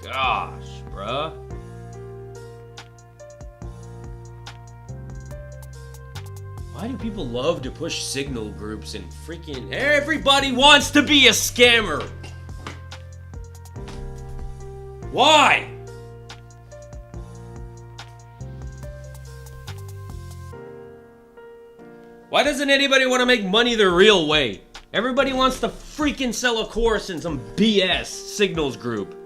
Gosh, bruh. Why do people love to push signal groups and freaking everybody wants to be a scammer? Why? Why doesn't anybody want to make money the real way? Everybody wants to freaking sell a course in some BS signals group.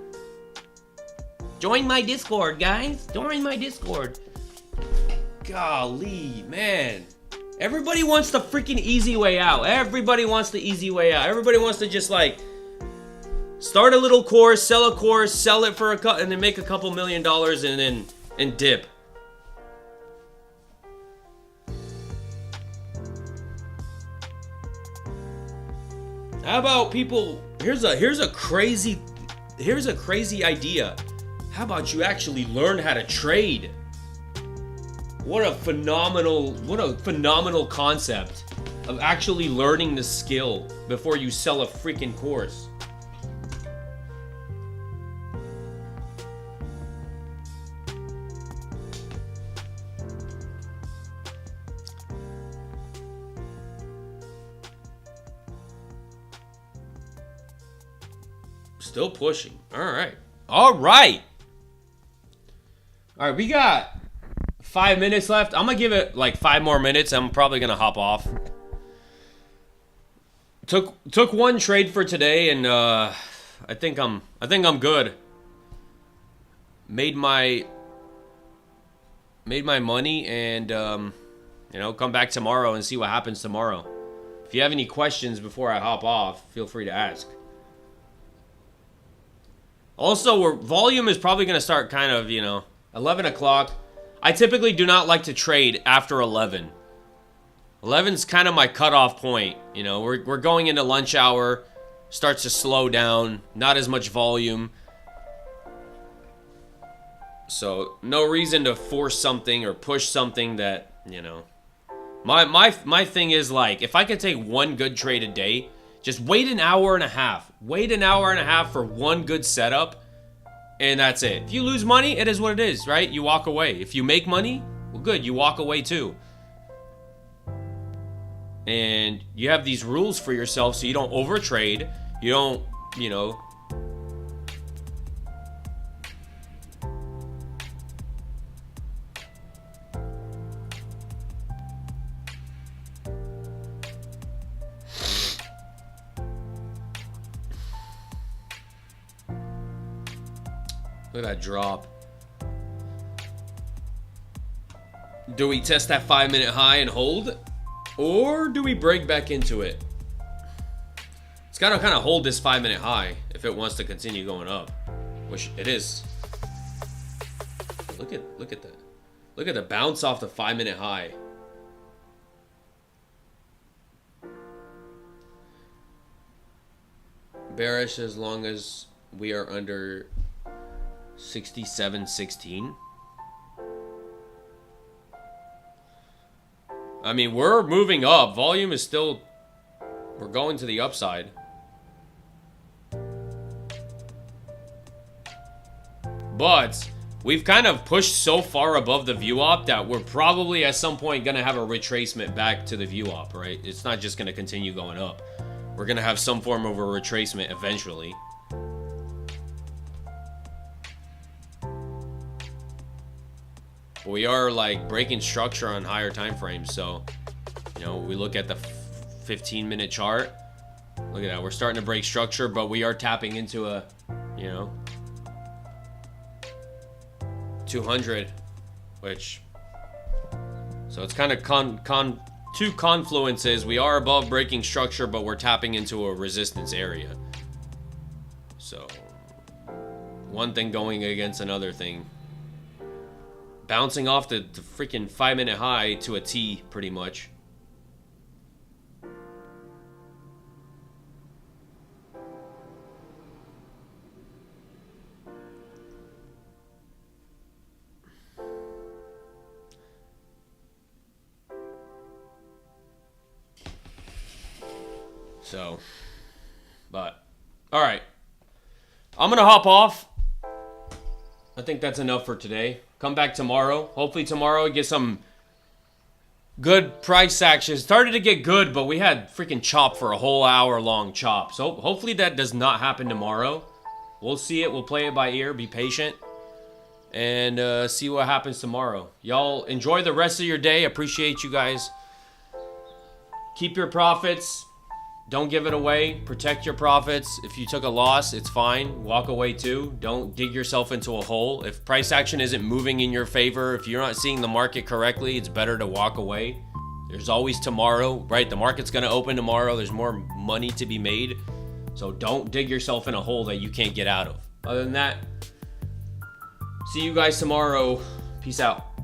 Join my Discord, guys. Join my Discord. Golly, man. Everybody wants the freaking easy way out. Everybody wants the easy way out. Everybody wants to just like start a little course, sell it for a cut, and then make a couple $1 million and dip. How about people? Here's a crazy idea. How about you actually learn how to trade? What a phenomenal concept of actually learning the skill before you sell a freaking course. Still pushing. All right. We got 5 minutes left. I'm gonna give it like 5 more minutes. I'm probably gonna hop off. Took one trade for today, and I think I'm good. Made my money, and come back tomorrow and see what happens tomorrow. If you have any questions before I hop off, feel free to ask. Also, volume is probably gonna start kind of 11 o'clock. I typically do not like to trade after 11. 11's kind of my cutoff point. You know, we're going into lunch hour, starts to slow down, not as much volume. So no reason to force something or push something that, you know. My thing is, like, if I could take one good trade a day, just wait an hour and a half. Wait an hour and a half for one good setup, and that's it. If you lose money, it is what it is, right? You walk away. If you make money, well, good, you walk away too. And you have these rules for yourself so you don't overtrade. You don't, you know. Look at that drop. Do we test that 5-minute high and hold? Or do we break back into it? It's got to kind of hold this 5-minute high if it wants to continue going up, which it is. Look at that. Look at the bounce off the 5-minute high. Bearish as long as we are under 67.16. I mean, we're moving up. Volume is still, we're going to the upside. But we've kind of pushed so far above the view op that we're probably at some point going to have a retracement back to the view op, right? It's not just going to continue going up. We're going to have some form of a retracement eventually. But we are like breaking structure on higher time frames. So, you know, we look at the 15-minute chart. Look at that. We're starting to break structure, but we are tapping into a, you know, 200, which, so it's kind of two confluences. We are above breaking structure, but we're tapping into a resistance area. So one thing going against another thing. Bouncing off the freaking 5-minute high to a T, pretty much. So, but, all right. I'm going to hop off. I think that's enough for today. Come back tomorrow. Hopefully tomorrow get some good price action. Started to get good, but we had freaking chop for a whole hour-long chop. So hopefully that does not happen tomorrow. We'll see it. We'll play it by ear. Be patient. And see what happens tomorrow. Y'all enjoy the rest of your day. Appreciate you guys. Keep your profits. Don't give it away. Protect your profits. If you took a loss, it's fine. Walk away too. Don't dig yourself into a hole. If price action isn't moving in your favor, if you're not seeing the market correctly, it's better to walk away. There's always tomorrow, right? The market's going to open tomorrow. There's more money to be made. So don't dig yourself in a hole that you can't get out of. Other than that, see you guys tomorrow. Peace out.